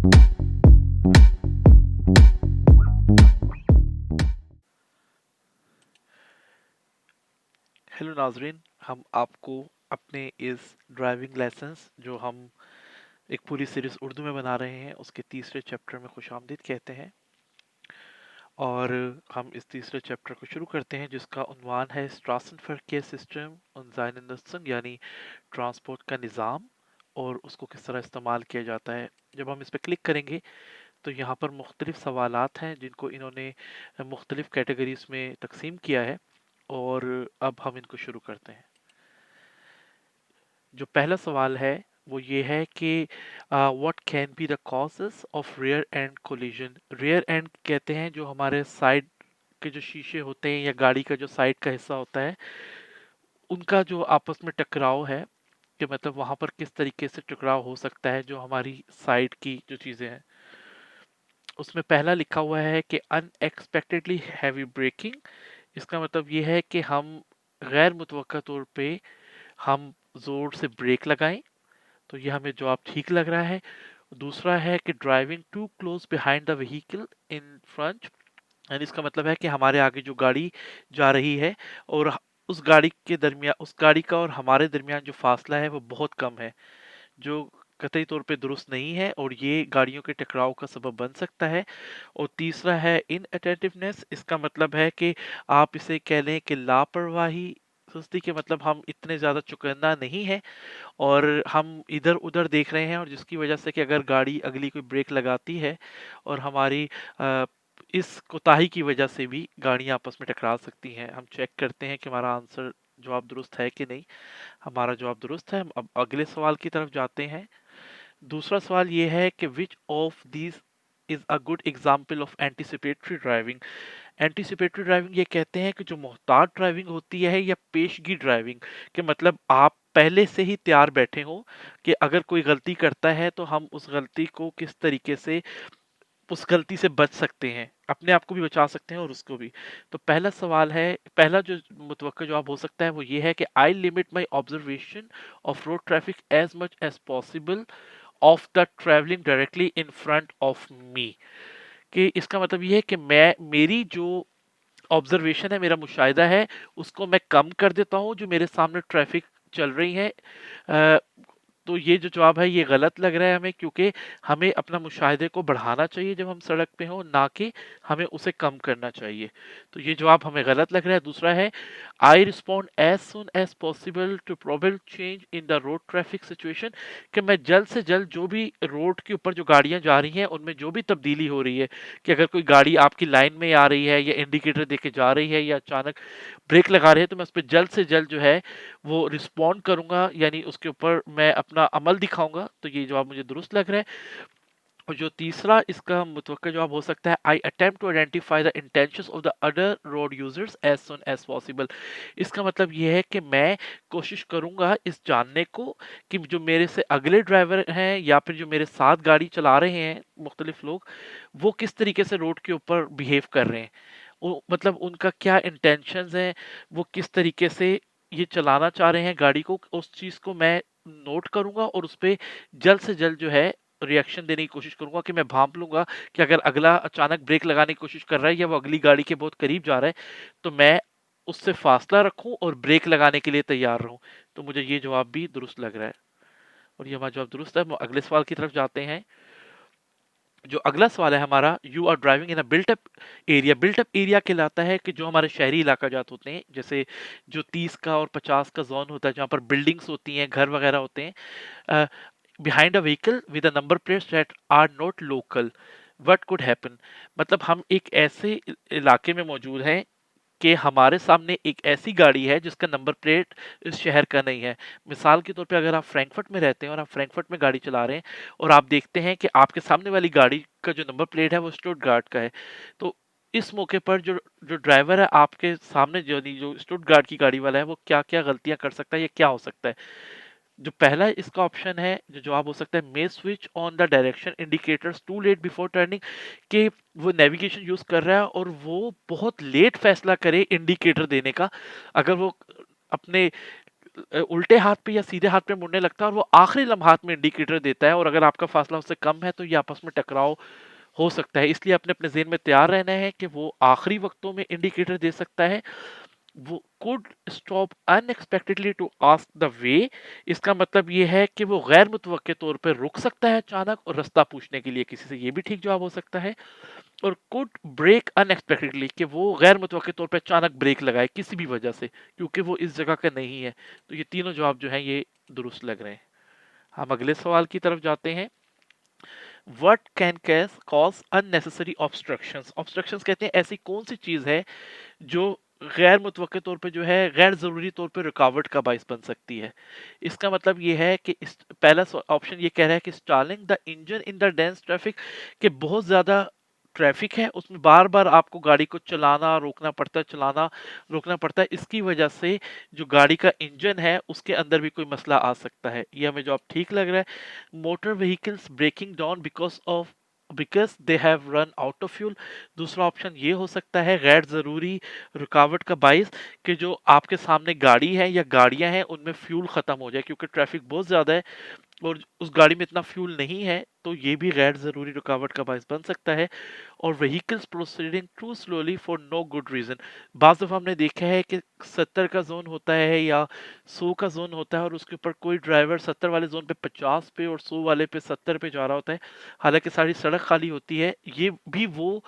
Hello नाजरीन, हम आपको अपने इस ड्राइविंग लाइसेंस जो हम एक पूरी सीरीज उर्दू में बना रहे हैं उसके तीसरे चैप्टर में खुशामदीद कहते हैं। और हम इस तीसरे चैप्टर को शुरू करते हैं जिसका उन्वान है स्ट्रासनफर्केhr सिस्टम und seine Nutzung, यानी ट्रांसपोर्ट का निज़ाम और उसको किस तरह इस्तेमाल किया जाता है। जब हम इस पर क्लिक करेंगे तो यहाँ पर मुख्तलिफ सवालात हैं जिनको इन्होंने मुख्तलिफ कैटेगरीज में तकसीम किया है और अब हम इनको शुरू करते हैं। जो पहला सवाल है वो ये है कि what can be the causes of rear and collision. Rear and कहते हैं जो हमारे साइड के जो शीशे होते हैं या गाड़ी का जो साइड का हिस्सा होता है उनका जो आपस में टकराव है कि मतलब वहां पर किस तरीके से टकराव हो सकता है जो हमारी साइड की जो चीजें हैं। उसमें पहला लिखा हुआ है कि अनएक्सपेक्टेडली हैवी ब्रेकिंग। इसका मतलब ये है कि हम गैर मुतवक्का तौर पे हम जोर से ब्रेक लगाएं, तो ये हमें जवाब ठीक लग रहा है। दूसरा है कि driving too close behind the vehicle in front, यानी इसका मतलब है कि हमारे आगे जो गाड़ी जा रही है और उस गाड़ी के दरमियान उस गाड़ी का और हमारे दरमियान जो फासला है वो बहुत कम है, जो कतई तौर पे दुरुस्त नहीं है और ये गाड़ियों के टकराव का सबब बन सकता है। और तीसरा है इनअटेंटिवनेस। इसका मतलब है कि आप इसे कह लें कि लापरवाही, सुस्ती के मतलब हम इतने ज़्यादा चौकन्ना नहीं है और हम इधर-उधर देख रहे हैं और जिसकी वजह से कि अगर गाड़ी अगली कोई ब्रेक लगाती है और हमारी अ, इस कोताही की वजह से भी गाड़ियाँ आपस में टकरा सकती हैं। हम चेक करते हैं कि हमारा आंसर जवाब दुरुस्त है कि नहीं। हमारा जवाब दुरुस्त है। हम अब अगले सवाल की तरफ जाते हैं। दूसरा सवाल ये है कि which of these is a good example of anticipatory driving. Anticipatory driving ये कहते हैं कि जो मोहतात ड्राइविंग होती है या पेशगी ड्राइविंग, के मतलब आप पहले से ही तैयार बैठे हो कि अगर कोई गलती करता है तो हम उस गलती को किस तरीके से उस गलती से बच सकते हैं, अपने आप को भी बचा सकते हैं और उसको भी। तो पहला सवाल है, पहला जो मुतवक्का जवाब हो सकता है वो ये है कि I limit my observation of road traffic as much as possible of the travelling directly in front of me. कि इसका मतलब ये है कि मैं मेरी जो ऑब्जर्वेशन है, मेरा मुशाहिदा है, उसको मैं कम कर देता हूँ जो मेरे सामने ट्रैफिक चल रही है। अ, तो ये जो जवाब है ये गलत लग रहा है हमें, क्योंकि हमें अपना मुशाहिदे को बढ़ाना चाहिए जब हम सड़क पे हों, ना कि हमें उसे कम करना चाहिए। तो ये जवाब हमें गलत लग रहा है। दूसरा है I respond as soon as possible to probable change in the road traffic situation. कि मैं जल्द से जल्द जो भी रोड के ऊपर जो गाड़ियां जा रही हैं उनमें जो भी तब्दीली हो रही है, कि अगर कोई गाड़ी आपकी लाइन में आ रही है या इंडिकेटर देके जा रही है या अचानक ब्रेक लगा रही है, तो मैं उस पर जल्द से जल्द जो है वो रिस्पॉन्ड करूंगा, यानी उसके ऊपर मैं अपना अमल दिखाऊंगा। तो ये जवाब मुझे दुरुस्त लग रहा है। और जो तीसरा इसका मुतवक्का जवाब हो सकता है, I attempt to identify the intentions of the other road users as soon as possible. इसका मतलब ये है कि मैं कोशिश करूंगा इस जानने को कि जो मेरे से अगले ड्राइवर हैं या फिर जो मेरे साथ गाड़ी चला रहे हैं मुख्तलिफ लोग, वो किस तरीके से रोड के ऊपर बिहेव कर रहे हैं, मतलब उनका क्या इंटेंशंस हैं, वो किस तरीके से ये चलाना चाह रहे हैं गाड़ी को, उस चीज़ को मैं नोट करूंगा और उस पे जल्द से जल्द जो है रिएक्शन देने की कोशिश करूंगा। कि मैं भांप लूंगा कि अगर अगला अचानक ब्रेक लगाने की कोशिश कर रहा है या वो अगली गाड़ी के बहुत करीब जा रहा है, तो मैं उससे फासला रखूं और ब्रेक लगाने के लिए तैयार रहूं। तो मुझे ये जवाब भी दुरुस्त लग रहा है और ये हमारा जवाब दुरुस्त है। हम अगले सवाल की तरफ जाते हैं। जो अगला सवाल है हमारा, you are driving in a built up area. Built up area कहलाता है कि जो हमारे शहरी इलाका जात होते हैं, जैसे जो 30 का और 50 का जोन होता है जहाँ पर बिल्डिंग्स होती हैं, घर वगैरह होते हैं, behind a vehicle with a number plates that are not local, what could happen. मतलब हम एक ऐसे इलाके में मौजूद हैं कि हमारे सामने एक ऐसी गाड़ी है जिसका नंबर प्लेट इस शहर का नहीं है। मिसाल के तौर पे अगर आप फ्रैंकफर्ट में रहते हैं और आप फ्रैंकफर्ट में गाड़ी चला रहे हैं और आप देखते हैं कि आपके सामने वाली गाड़ी का जो नंबर प्लेट है वो स्टुटगार्ट का है, तो इस मौके पर जो जो ड्राइवर है आपके सामने, जो जो स्टुटगार्ट की गाड़ी वाला है, वो क्या क्या गलतियां कर सकता है या क्या हो सकता है। जो पहला इसका ऑप्शन है जो जवाब हो सकता है, may switch on the direction indicators too late before turning. कि वो नेविगेशन यूज कर रहा है और वो बहुत लेट फैसला करे इंडिकेटर देने का। अगर वो अपने उल्टे हाथ पे या सीधे हाथ पे मुड़ने लगता है और वो आखिरी लम्हात में इंडिकेटर देता है, और अगर आपका फासला उससे कम है तो ये आपस में टकराव हो सकता है। इसलिए अपने अपने ज़हन में तैयार रहना है कि वो आखिरी वक्तों में इंडिकेटर दे सकता है। वो could stop unexpectedly to ask the way. इसका मतलब ये है कि वो गैर मुतवक्के तौर पे रुक सकता है अचानक और रास्ता पूछने के लिए किसी से, ये भी ठीक जवाब हो सकता है। और कुड ब्रेक अनएक्सपेक्टेडली, कि वो गैर मुतवक्के तौर पे अचानक ब्रेक लगाए किसी भी वजह से, क्योंकि वो इस जगह का नहीं है। तो ये तीनों जवाब जो हैं ये दुरुस्त लग रहे हैं। हम अगले सवाल की तरफ जाते हैं। What can cause unnecessary obstructions. Obstructions कहते हैं ऐसी कौन सी चीज है जो गैर मुतवक्के तौर पे जो है गैर ज़रूरी तौर पे रुकावट का बाइस बन सकती है। इसका मतलब ये है कि पहला ऑप्शन ये कह रहा है कि stalling the engine in the dense traffic, कि बहुत ज़्यादा ट्रैफिक है उसमें बार बार आपको गाड़ी को चलाना रोकना पड़ता है, चलाना रोकना पड़ता है, इसकी वजह से जो गाड़ी का इंजन है उसके अंदर भी कोई मसला आ सकता है। ये हमें जवाब ठीक लग रहा है। Motor vehicles breaking down because they have run out of fuel. दूसरा ऑप्शन ये हो सकता है गैर ज़रूरी रुकावट का बाइस, कि जो आपके सामने गाड़ी है या गाड़ियां हैं उनमें फ्यूल ख़त्म हो जाए क्योंकि ट्रैफिक बहुत ज़्यादा है और उस गाड़ी में इतना फ्यूल नहीं है, तो ये भी गैर ज़रूरी रुकावट का बाइस बन सकता है। और vehicles proceeding too slowly for no good reason. बाज़ दफ़ा हमने देखा है कि 70 का जोन होता है या 100 का जोन होता है और उसके ऊपर कोई ड्राइवर 70 वाले जोन पे 50 पे और 100 वाले पे 70 पे जा रहा होता है, हालांकि सारी सड़क खाली होती है। ये भी वो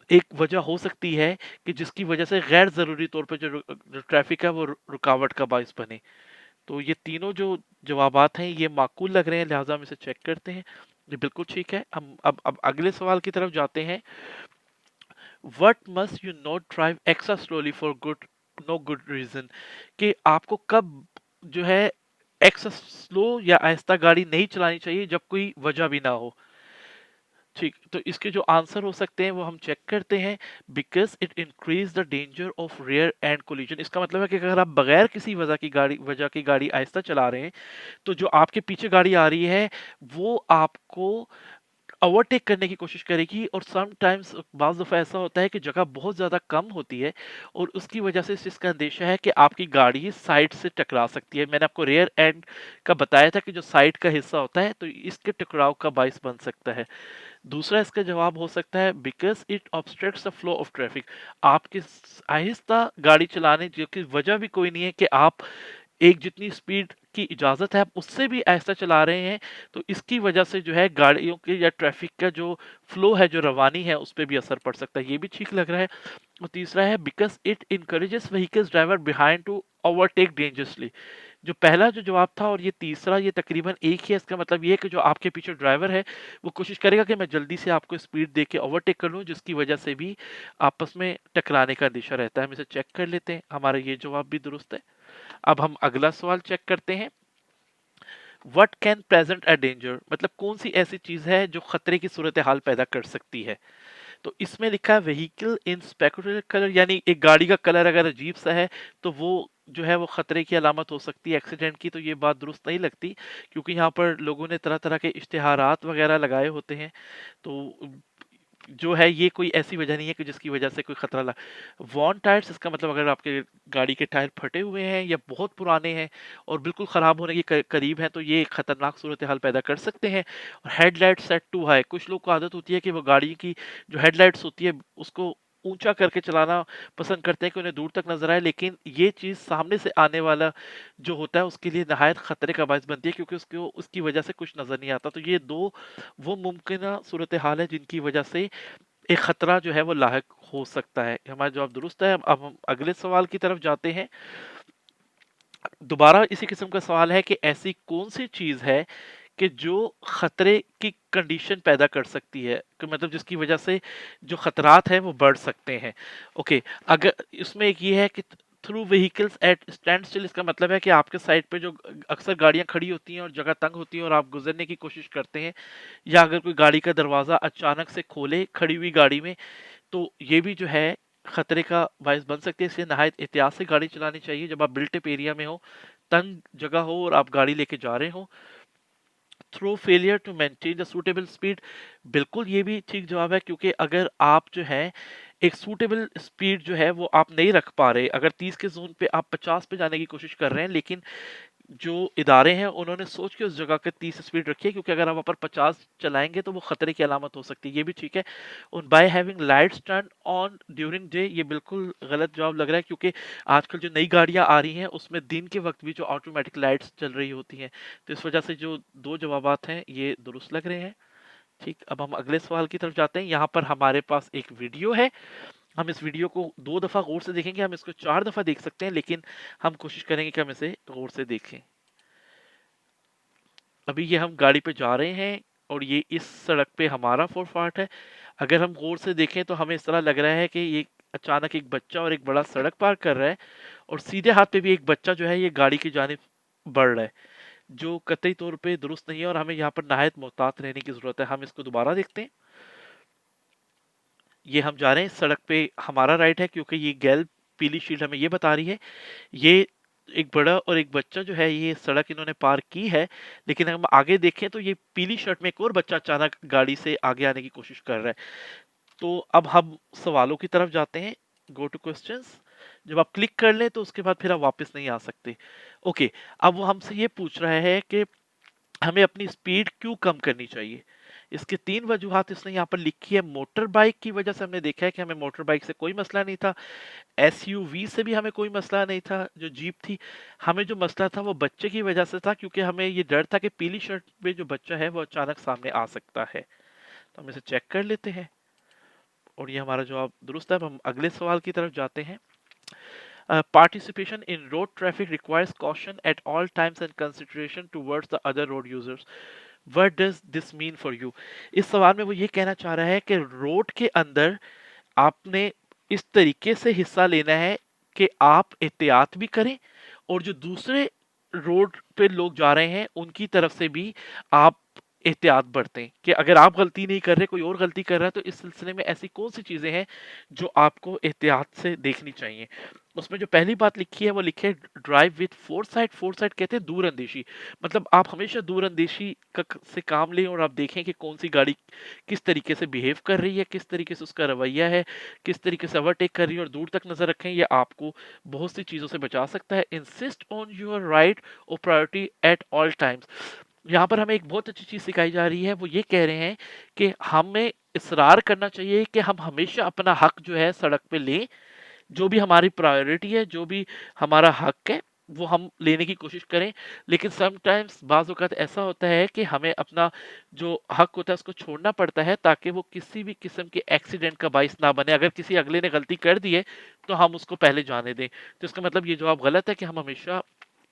एक वजह हो सकती है कि जिसकी वजह से गैर ज़रूरी तौर पे जो ट्रैफिक है वो रुकावट का बाइस बने। तो ये तीनों जो जवाबात हैं ये माकूल लग रहे हैं, लिहाजा हम इसे चेक करते हैं। ये बिल्कुल ठीक है। हम अब अगले सवाल की तरफ जाते हैं। What must you not drive extra slowly for good no good reason, कि आपको कब जो है एक्स्ट्रा स्लो या आहिस्ता गाड़ी नहीं चलानी चाहिए जब कोई वजह भी ना हो। ठीक, तो इसके जो आंसर हो सकते हैं वो हम चेक करते हैं। Because it increase the danger of rear and collision. इसका मतलब है कि अगर आप बगैर किसी वजह की गाड़ी आहिस्ता चला रहे हैं तो जो आपके पीछे गाड़ी आ रही है वो आपको ओवरटेक करने की कोशिश करेगी। और समटाइम्स बाज़ दफ़ा ऐसा होता है कि जगह बहुत ज़्यादा कम होती है और उसकी वजह से इस चीज़ का अंदेशा है कि आपकी गाड़ी साइड से टकरा सकती है। मैंने आपको रियर एंड का बताया था कि जो साइड का हिस्सा होता है तो इसके टकराव का बाइस बन सकता है। दूसरा इसका जवाब हो सकता है because it obstructs the flow of traffic. आपकी आहिस्ता गाड़ी चलाने जो कि वजह भी कोई नहीं है कि आप एक जितनी स्पीड की इजाज़त है आप उससे भी ऐसा चला रहे हैं, तो इसकी वजह से जो है गाड़ियों के या ट्रैफिक का जो फ्लो है जो रवानी है उस पर भी असर पड़ सकता है। ये भी ठीक लग रहा है। और तीसरा है because it encourages vehicles driver behind to overtake dangerously. जो पहला जो जवाब था और ये तीसरा ये तकरीबन एक ही है। इसका मतलब ये है कि जो आपके पीछे ड्राइवर है वो कोशिश करेगा कि मैं जल्दी से आपको स्पीड दे के ओवरटेक कर लूँ, जिसकी वजह से भी आपस में टकराने का अंदेशा रहता है। हम इसे चेक कर लेते हैं, हमारा ये जवाब भी दुरुस्त है। अब हम अगला सवाल चेक करते हैं। What can present a danger, मतलब कौन सी ऐसी चीज है जो खतरे की सूरत हाल पैदा कर सकती है। तो इसमें लिखा है व्हीकल इन स्पेकुलर कलर, यानी एक गाड़ी का कलर अगर अजीब सा है तो वो जो है वो खतरे की अलामत हो सकती है एक्सीडेंट की। तो ये बात दुरुस्त नहीं लगती क्योंकि यहाँ पर लोगों ने तरह तरह के इश्तिहारात वगैरह लगाए होते हैं। तो जो है ये कोई ऐसी वजह नहीं है कि जिसकी वजह से कोई खतरा लगा। वॉन टायर्स, इसका मतलब अगर आपके गाड़ी के टायर फटे हुए हैं या बहुत पुराने हैं और बिल्कुल ख़राब होने के करीब हैं तो ये एक खतरनाक सूरत हाल पैदा कर सकते हैं। और हेडलाइट सेट टू हाई, कुछ लोग को आदत होती है कि वो गाड़ी की जो हेडलाइट्स होती है उसको ऊंचा करके चलाना पसंद करते हैं कि उन्हें दूर तक नजर आए, लेकिन ये चीज़ सामने से आने वाला जो होता है उसके लिए नहायत खतरे का बायस बनती है क्योंकि उसको उसकी वजह से कुछ नज़र नहीं आता। तो ये दो वो मुमकिन सूरत हाल है जिनकी वजह से एक खतरा जो है वो लाहक हो सकता है। हमारा जवाब दुरुस्त है। अब हम अगले सवाल की तरफ जाते हैं। दोबारा इसी किस्म का सवाल है कि ऐसी कौन सी चीज है कि जो खतरे की कंडीशन पैदा कर सकती है, कि मतलब जिसकी वजह से जो खतरात हैं वो बढ़ सकते हैं। ओके, अगर इसमें एक ये है कि through vehicles at standstill, इसका मतलब है कि आपके साइड पे जो अक्सर गाड़ियां खड़ी होती हैं और जगह तंग होती है और आप गुजरने की कोशिश करते हैं, या अगर कोई गाड़ी का दरवाजा अचानक से खोले खड़ी हुई गाड़ी में, तो ये भी जो है खतरे का बायस बन सकती है। इसलिए नहायत एहतियात से गाड़ी चलानी चाहिए जब आप बिल्ट अप एरिया में हो, तंग जगह हो और आप गाड़ी लेके जा रहे हो। Through failure to maintain the suitable speed, बिल्कुल ये भी ठीक जवाब है क्योंकि अगर आप जो है एक सूटेबल स्पीड जो है वो आप नहीं रख पा रहे। अगर 30 के ज़ोन पे आप 50 पे जाने की कोशिश कर रहे हैं, लेकिन जो इदारे हैं उन्होंने सोच के उस जगह के 30 स्पीड रखी है, क्योंकि अगर हम वहाँ पर 50 चलाएँगे तो वो खतरे की अलामत हो सकती है, ये भी ठीक है। और by having lights turn on during day, ये बिल्कुल गलत जवाब लग रहा है, क्योंकि आजकल जो नई गाड़ियाँ आ रही हैं उसमें दिन के वक़्त भी जो ऑटोमेटिक लाइट्स चल रही होती हैं। तो इस वजह से जो 2 जवाबात हैं ये दुरुस्त लग रहे हैं। ठीक, अब हम अगले सवाल की तरफ जाते हैं। यहाँ पर हमारे पास एक वीडियो है। हम इस वीडियो को 2 दफ़ा गौर से देखेंगे, हम इसको 4 दफ़ा देख सकते हैं, लेकिन हम कोशिश करेंगे कि हम इसे गौर से देखें। अभी ये हम गाड़ी पे जा रहे हैं और ये इस सड़क पे हमारा फुटपाथ है। अगर हम गौर से देखें तो हमें इस तरह लग रहा है कि ये अचानक एक बच्चा और एक बड़ा सड़क पार कर रहा है, और सीधे हाथ पे भी एक बच्चा जो है ये गाड़ी की जानिब बढ़ रहा है, जो कतई तौर पे दुरुस्त नहीं है, और हमें यहाँ पर नहायत मोहतात रहने की ज़रूरत है। हम इसको दोबारा देखते हैं। ये हम जा रहे हैं, सड़क पे हमारा राइट है, क्योंकि ये गैल पीली शील्ड हमें ये बता रही है। ये एक बड़ा और एक बच्चा जो है ये सड़क इन्होंने पार की है, लेकिन हम आगे देखें तो ये पीली शर्ट में एक और बच्चा अचानक गाड़ी से आगे आने की कोशिश कर रहा है। तो अब हम सवालों की तरफ जाते हैं। Go two questions. जब आप क्लिक कर लें तो उसके बाद फिर आप वापस नहीं आ सकते। ओके, अब वो हमसे ये पूछ रहा है कि हमें अपनी स्पीड क्यों कम करनी चाहिए। इसके 3 वजूहात इसने यहाँ पर लिखी है। मोटर बाइक की वजह से हमने देखा है कि हमें मोटर बाइक से कोई मसला नहीं था। एसयूवी से भी हमें कोई मसला नहीं था, जो जीप थी। हमें जो मसला था वो बच्चे की वजह से था, क्योंकि हमें ये डर था कि पीली शर्ट में जो बच्चा है वो अचानक सामने आ सकता है। तो हम इसे चेक कर लेते हैं, और ये हमारा जवाब दुरुस्त है। अब हम अगले सवाल की तरफ जाते हैं। Participation in road traffic requires caution at all times and consideration towards the other road users. What does this mean for you? इस सवाल में वो ये कहना चाह रहा है कि रोड के अंदर आपने इस तरीके से हिस्सा लेना है कि आप एहतियात भी करें, और जो दूसरे रोड पे लोग जा रहे हैं उनकी तरफ से भी आप एहतियात बरतें, कि अगर आप गलती नहीं कर रहे, कोई और गलती कर रहा है, तो इस सिलसिले में ऐसी कौन सी चीज़ें हैं जो आपको एहतियात से देखनी चाहिए। उसमें जो पहली बात लिखी है वो लिखी है ड्राइव विथ फोरसाइट। फोरसाइट कहते हैं दूरअंदेशी, मतलब आप हमेशा दूरअंदेशी से काम लें, और आप देखें कि कौन सी गाड़ी किस तरीके से बिहेव कर रही है, किस तरीके से उसका रवैया है, किस तरीके से ओवरटेक कर रही है, और दूर तक नजर रखें। ये आपको बहुत सी चीज़ों से बचा सकता है। इंसिस्ट ऑन योर राइट और प्रायोरिटी एट ऑल टाइम्स। यहाँ पर हमें एक बहुत अच्छी चीज़ सिखाई जा रही है। वो ये कह रहे हैं कि हमें इसरार करना चाहिए कि हम हमेशा अपना हक जो है सड़क पे लें। जो भी हमारी प्रायोरिटी है, जो भी हमारा हक है, वो हम लेने की कोशिश करें। लेकिन समटाइम्स बाज़ औक़ात ऐसा होता है कि हमें अपना जो हक होता है उसको छोड़ना पड़ता है, ताकि वो किसी भी किस्म के एक्सीडेंट का बाइस ना बने। अगर किसी अगले ने गलती कर दी है तो हम उसको पहले जाने दें। तो इसका मतलब ये जवाब गलत है कि हम हमेशा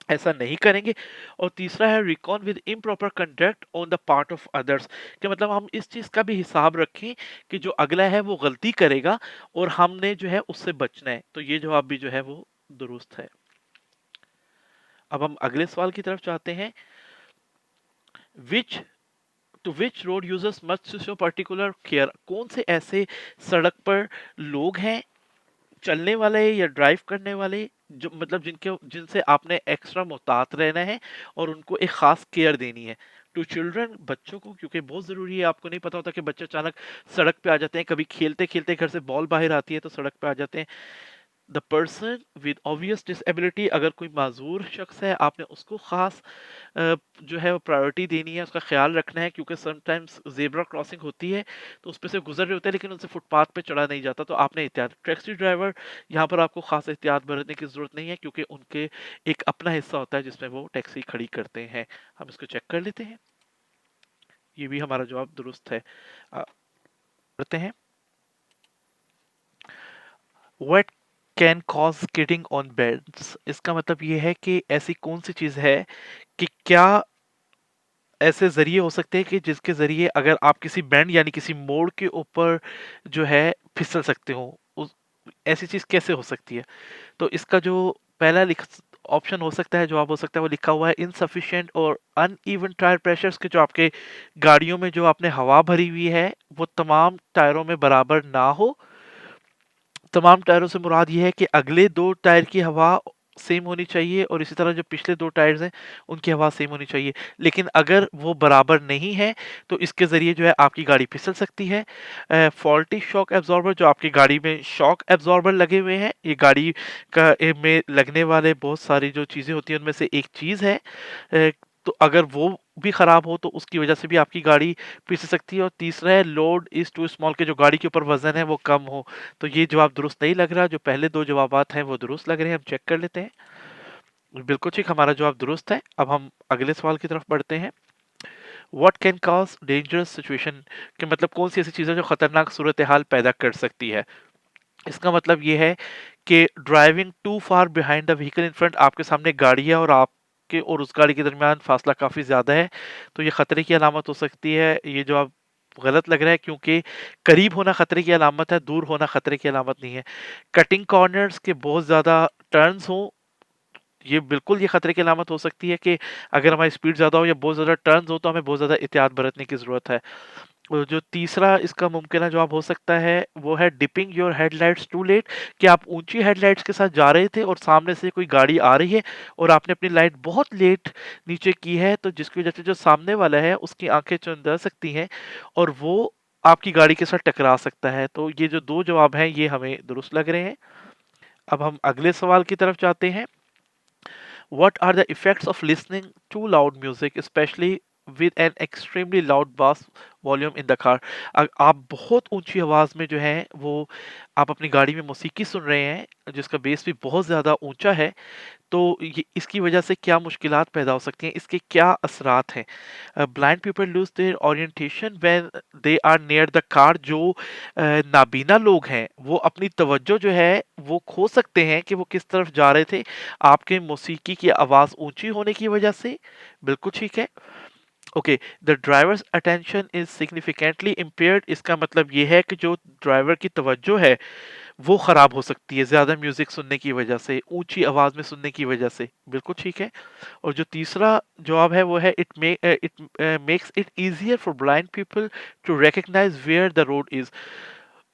ऐसा नहीं करेंगे। और तीसरा है recon with improper conduct on the part of others, कि मतलब हम इस चीज़ का भी हिसाब रखें कि जो अगला है वो गलती करेगा, और हमने जो है उससे बचना है। तो ये जवाब भी जो है वो दुरुस्त है। अब हम अगले सवाल की तरफ चाहते हैं। Which to which road users must show particular care. कौन से ऐसे सड़क पर लोग हैं, चलने वाले या ड्राइव करने वाले, जो मतलब जिनसे आपने एक्स्ट्रा मोहतात रहना है और उनको एक खास केयर देनी है। टू चिल्ड्रन, बच्चों को, क्योंकि बहुत ज़रूरी है। आपको नहीं पता होता कि बच्चे अचानक सड़क पे आ जाते हैं, कभी खेलते खेलते घर से बॉल बाहर आती है तो सड़क पे आ जाते हैं। The person with obvious disability, अगर कोई माजूर शख्स है आपने उसको खास जो है वो प्रायोरिटी देनी है, उसका ख्याल रखना है, क्योंकि समटाइम्स जेब्रा क्रॉसिंग होती है तो उस पे से गुजर रहे होते हैं, लेकिन उनसे फुटपाथ पे चढ़ा नहीं जाता, तो आपने एहतियात। टैक्सी ड्राइवर, यहाँ पर आपको खास एहतियात बरतने की ज़रूरत नहीं है, क्योंकि उनके एक अपना हिस्सा होता है जिसमें वो टैक्सी खड़ी करते हैं। हम इसको चेक कर लेते हैं। ये भी हमारा जवाब दुरुस्त है। करते हैं। What can cause skidding on beds. इसका मतलब ये है कि ऐसी कौन सी चीज़ है कि क्या ऐसे ज़रिए हो सकते हैं कि जिसके ज़रिए अगर आप किसी बैंड यानी किसी मोड़ के ऊपर जो है फिसल सकते हो। उस ऐसी चीज़ कैसे हो सकती है? तो इसका जो पहला लिख ऑप्शन हो सकता है, जवाब हो सकता है, वो लिखा हुआ है इनसफिशिएंट और अनइवन टायर प्रेशर्स, के जो आपके गाड़ियों में जो आपने हवा भरी हुई है वो तमाम टायरों में बराबर ना हो। तमाम टायरों से मुराद ये है कि अगले 2 टायर की हवा सेम होनी चाहिए और इसी तरह जो पिछले 2 टायर्स हैं, उनकी हवा सेम होनी चाहिए। लेकिन अगर वो बराबर नहीं है, तो इसके ज़रिए जो है आपकी गाड़ी फिसल सकती है। फॉल्टी शॉक एब्ज़ॉर्बर जो आपकी गाड़ी में शॉक एब्ज़ॉर्बर लगे हुए हैं, ये गाड़ी में लगने वाले बहुत सारी जो चीज़ें होती हैं, उनमें से एक चीज़ है। तो अगर वो भी ख़राब हो, तो उसकी वजह से भी आपकी गाड़ी फिसल सकती है। और तीसरा है लोड इज़ टू स्मॉल के जो गाड़ी के ऊपर वज़न है, वो कम हो। तो ये जवाब दुरुस्त नहीं लग रहा, जो पहले 2 जवाबात हैं वो दुरुस्त लग रहे हैं, हम चेक कर लेते हैं। बिल्कुल ठीक, हमारा जवाब दुरुस्त है। अब हम अगले सवाल की तरफ बढ़ते हैं। What can cause dangerous situation, कि मतलब कौन-सी ऐसी चीज़ है जो खतरनाक सूरत-ए-हाल पैदा कर सकती है? इसका मतलब ये है कि driving too far behind the vehicle in front, आपके सामने एक गाड़ी है और आपके और उस गाड़ी के दरमियान फासला काफ़ी ज़्यादा है, तो ये खतरे की अलामत हो सकती है। ये जवाब गलत लग रहा है, क्योंकि करीब होना खतरे की अलामत है, दूर होना खतरे की अलामत नहीं है। कटिंग कॉर्नर्स के बहुत ज़्यादा टर्न्स हों, ये खतरे की अलामत हो सकती है कि अगर हमारी स्पीड ज़्यादा हो या बहुत ज़्यादा टर्न्स हो, तो हमें बहुत ज़्यादा एहतियात बरतने की ज़रूरत है। और जो तीसरा इसका मुमकिन जवाब हो सकता है, वो है dipping your headlights too late, कि आप ऊंची हेडलाइट्स के साथ जा रहे थे और सामने से कोई गाड़ी आ रही है और आपने अपनी लाइट बहुत लेट नीचे की है, तो जिसकी वजह से जो सामने वाला है उसकी आंखें चुंधा सकती हैं और वो आपकी गाड़ी के साथ टकरा सकता है। तो ये जो 2 जवाब हैं, ये हमें दुरुस्त लग रहे हैं। अब हम अगले सवाल की तरफ जाते हैं। What are the effects of listening to loud music, especially with an extremely loud bass volume in the car? आप बहुत ऊंची आवाज में जो है वो आप अपनी गाड़ी में मौसीकी सुन रहे हैं, जिसका बेस भी बहुत ज़्यादा ऊंचा है, तो ये इसकी वजह से क्या मुश्किलात पैदा हो सकती हैं, इसके क्या असरात हैं? Blind people lose their orientation when they are near the car, जो नाबीना लोग हैं, वो अपनी तवज्जो जो है, वो खो सकते हैं कि वो किस तरफ जा रहे थे, आपके मौसीकी की आवाज़ ऊँची होने की वजह से। बिल्कुल ठीक है। Okay, the drivers attention is significantly impaired, इसका मतलब ये है कि जो ड्राइवर की तवज्जो है, वो खराब हो सकती है ज़्यादा म्यूज़िक सुनने की वजह से, ऊँची आवाज़ में सुनने की वजह से। बिल्कुल ठीक है। और जो तीसरा जवाब है वो है it makes it easier for blind people to recognise where the road is.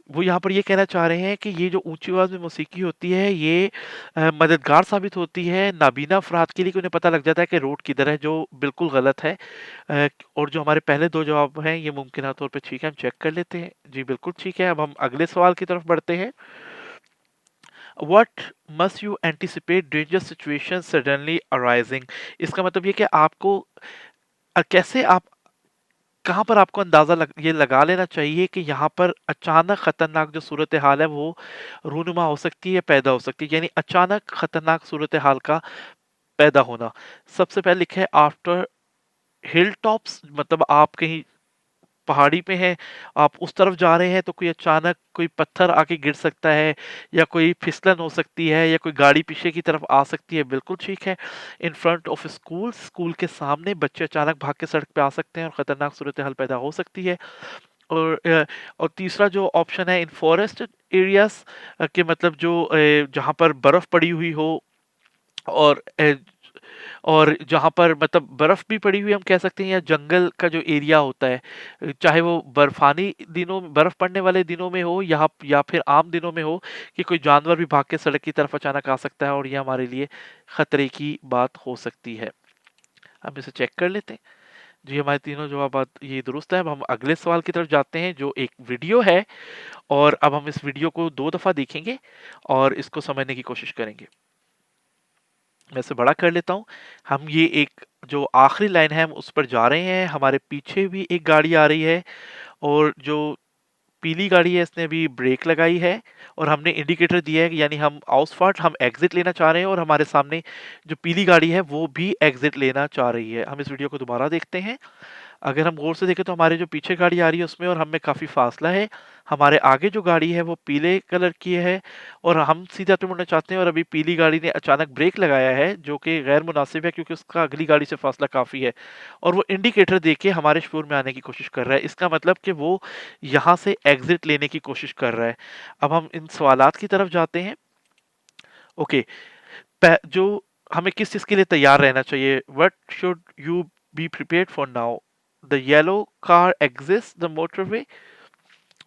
वो यहाँ पर ये कहना चाह रहे हैं कि ये जो ऊँची आवाज़ में मौसीकी होती है, ये मददगार साबित होती है नाबीना अफ़राद के लिए, कि उन्हें पता लग जाता है कि रोड किधर है, जो बिल्कुल गलत है। और जो हमारे पहले 2 जवाब हैं, ये मुमकिना तौर पे ठीक है, हम चेक कर लेते हैं। जी, बिल्कुल ठीक है। अब हम अगले सवाल की तरफ बढ़ते हैं। What must you anticipate dangerous situation suddenly arising, इसका मतलब ये कि आपको कैसे आप कहाँ पर आपको अंदाज़ा ये लगा लेना चाहिए कि यहाँ पर अचानक खतरनाक जो सूरत हाल है, वो रूनुमा हो सकती है या पैदा हो सकती है, यानी अचानक खतरनाक सूरत हाल का पैदा होना। सबसे पहले लिखा है आफ्टर हिल टॉप्स, मतलब आप कहीं पहाड़ी पे हैं, आप उस तरफ जा रहे हैं, तो कोई अचानक कोई पत्थर आके गिर सकता है, या कोई फिसलन हो सकती है, या कोई गाड़ी पीछे की तरफ आ सकती है। बिल्कुल ठीक है। इन फ्रंट ऑफ स्कूल, स्कूल के सामने बच्चे अचानक भाग के सड़क पे आ सकते हैं और खतरनाक सूरत हाल पैदा हो सकती है। और और तीसरा जो ऑप्शन है इन फॉरेस्ट एरियाज, के मतलब जो जहाँ पर बर्फ पड़ी हुई हो, और और जहाँ पर मतलब बर्फ भी पड़ी हुई हम कह सकते हैं, या जंगल का जो एरिया होता है, चाहे वो बर्फानी दिनों में, बर्फ पड़ने वाले दिनों में हो, या फिर आम दिनों में हो, कि कोई जानवर भी भाग के सड़क की तरफ अचानक आ सकता है और ये हमारे लिए खतरे की बात हो सकती है। हम इसे चेक कर लेते हैं। जी, हमारे तीनों जवाब ये दुरुस्त है। अब हम अगले सवाल की तरफ जाते हैं, जो एक वीडियो है, और अब हम इस वीडियो को 2 दफ़ा देखेंगे और इसको समझने की कोशिश करेंगे। मैं इसे बड़ा कर लेता हूँ। हम ये एक जो आखिरी लाइन है, हम उस पर जा रहे हैं। हमारे पीछे भी एक गाड़ी आ रही है, और जो पीली गाड़ी है, इसने अभी ब्रेक लगाई है, और हमने इंडिकेटर दिया है कि यानी हम आउसफाल्ट, हम एग्जिट लेना चाह रहे हैं, और हमारे सामने जो पीली गाड़ी है वो भी एग्जिट लेना चाह रही है। हम इस वीडियो को दोबारा देखते हैं। अगर हम गौर से देखें, तो हमारे जो पीछे गाड़ी आ रही है उसमें और हम में काफ़ी फासला है। हमारे आगे जो गाड़ी है वो पीले कलर की है, और हम सीधा तो मुड़ना चाहते हैं, और अभी पीली गाड़ी ने अचानक ब्रेक लगाया है, जो कि गैर मुनासिब है, क्योंकि उसका अगली गाड़ी से फासला काफ़ी है, और वो इंडिकेटर दे के हमारे शोर में आने की कोशिश कर रहा है। इसका मतलब कि वो यहाँ से एग्जिट लेने की कोशिश कर रहा है। अब हम इन सवालात की तरफ जाते हैं। ओके, जो हमें किस चीज़ के लिए तैयार रहना चाहिए? What should you be prepared for now? The yellow car exits the motorway,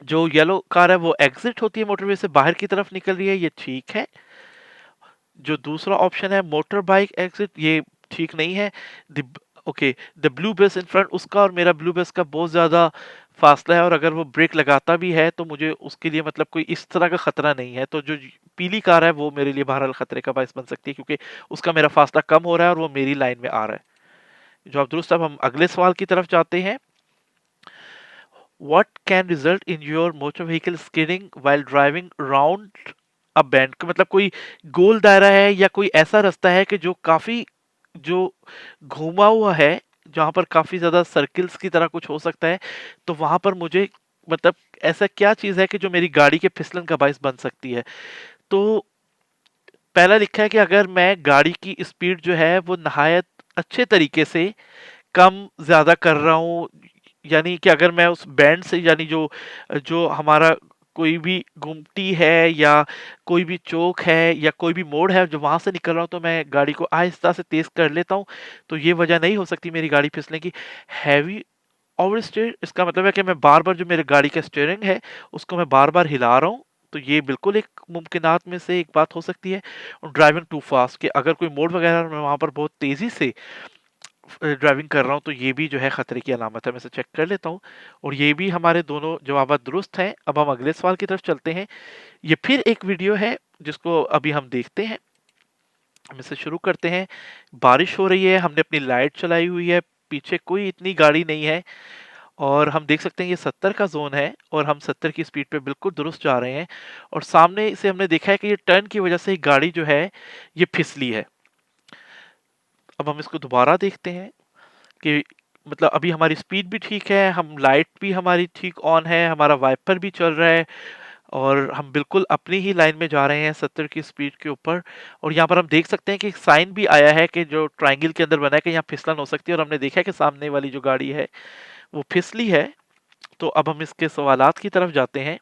जो येलो कार है वो एग्जिट होती है मोटरवे से, बाहर की तरफ निकल रही है, ये ठीक है। जो दूसरा ऑप्शन है मोटर बाइक एग्जिट, ये ठीक नहीं है। द ओके, द ब्लू बस इन फ्रंट, उसका और मेरा ब्लू बस का बहुत ज़्यादा फासला है, और अगर वो ब्रेक लगाता भी है तो मुझे उसके लिए मतलब कोई इस तरह का खतरा नहीं है। तो जो पीली कार है वो मेरे लिए बहरहाल खतरे का बायस बन सकती है, क्योंकि उसका मेरा फासला कम हो रहा है और वो मेरी लाइन में आ रहा है। जवाब दुरुस्त। अब हम अगले सवाल की तरफ जाते हैं। What can result in your motor vehicle skidding while driving round a bend? का मतलब कोई गोल दायरा है या कोई ऐसा रास्ता है कि जो काफी जो घुमा हुआ है, जहां पर काफी ज्यादा सर्किल्स की तरह कुछ हो सकता है, तो वहां पर मुझे मतलब ऐसा क्या चीज है कि जो मेरी गाड़ी के फिसलन का बायस बन सकती है। तो पहला लिखा है कि अगर मैं गाड़ी की स्पीड जो है वो नहायत अच्छे तरीके से कम ज़्यादा कर रहा हूँ, यानी कि अगर मैं उस बैंड से, यानी जो जो हमारा कोई भी गुमटी है या कोई भी चौक है या कोई भी मोड़ है जो वहां से निकल रहा हूँ, तो मैं गाड़ी को आहिस्ता से तेज कर लेता हूँ, तो ये वजह नहीं हो सकती मेरी गाड़ी फिसलने की। हैवी ओवर स्टीयर, इसका मतलब है कि मैं बार बार जो मेरे गाड़ी का स्टीयरिंग है उसको मैं बार बार हिला रहा हूँ, तो ये बिल्कुल एक मुमकिनात में से एक बात हो सकती है। और ड्राइविंग टू फास्ट, कि अगर कोई मोड़ वगैरह मैं वहां पर बहुत तेजी से ड्राइविंग कर रहा हूँ, तो ये भी जो है खतरे की अलामत है। मैं इसे चेक कर लेता हूँ, और ये भी हमारे दोनों जवाब दुरुस्त हैं। अब हम अगले सवाल की तरफ चलते हैं। ये फिर एक वीडियो है जिसको अभी हम देखते हैं। हम इसे शुरू करते हैं। बारिश हो रही है, हमने अपनी लाइट चलाई हुई है, पीछे कोई इतनी गाड़ी नहीं है, और हम देख सकते हैं ये 70 का जोन है और हम 70 की स्पीड पे बिल्कुल दुरुस्त जा रहे हैं। और सामने से हमने देखा है कि ये टर्न की वजह से गाड़ी जो है ये फिसली है। अब हम इसको दोबारा देखते हैं कि मतलब अभी हमारी स्पीड भी ठीक है, हम लाइट भी हमारी ठीक ऑन है, हमारा वाइपर भी चल रहा है, और हम बिल्कुल अपनी ही लाइन में जा रहे हैं 70 की स्पीड के ऊपर। और यहाँ पर हम देख सकते हैं कि एक साइन भी आया है कि जो ट्रायंगल के अंदर बना है कि यहाँ फिसलन हो सकती है, और हमने देखा है कि सामने वाली जो गाड़ी है वो फिसली है। तो अब हम इसके सवालात की तरफ जाते हैं।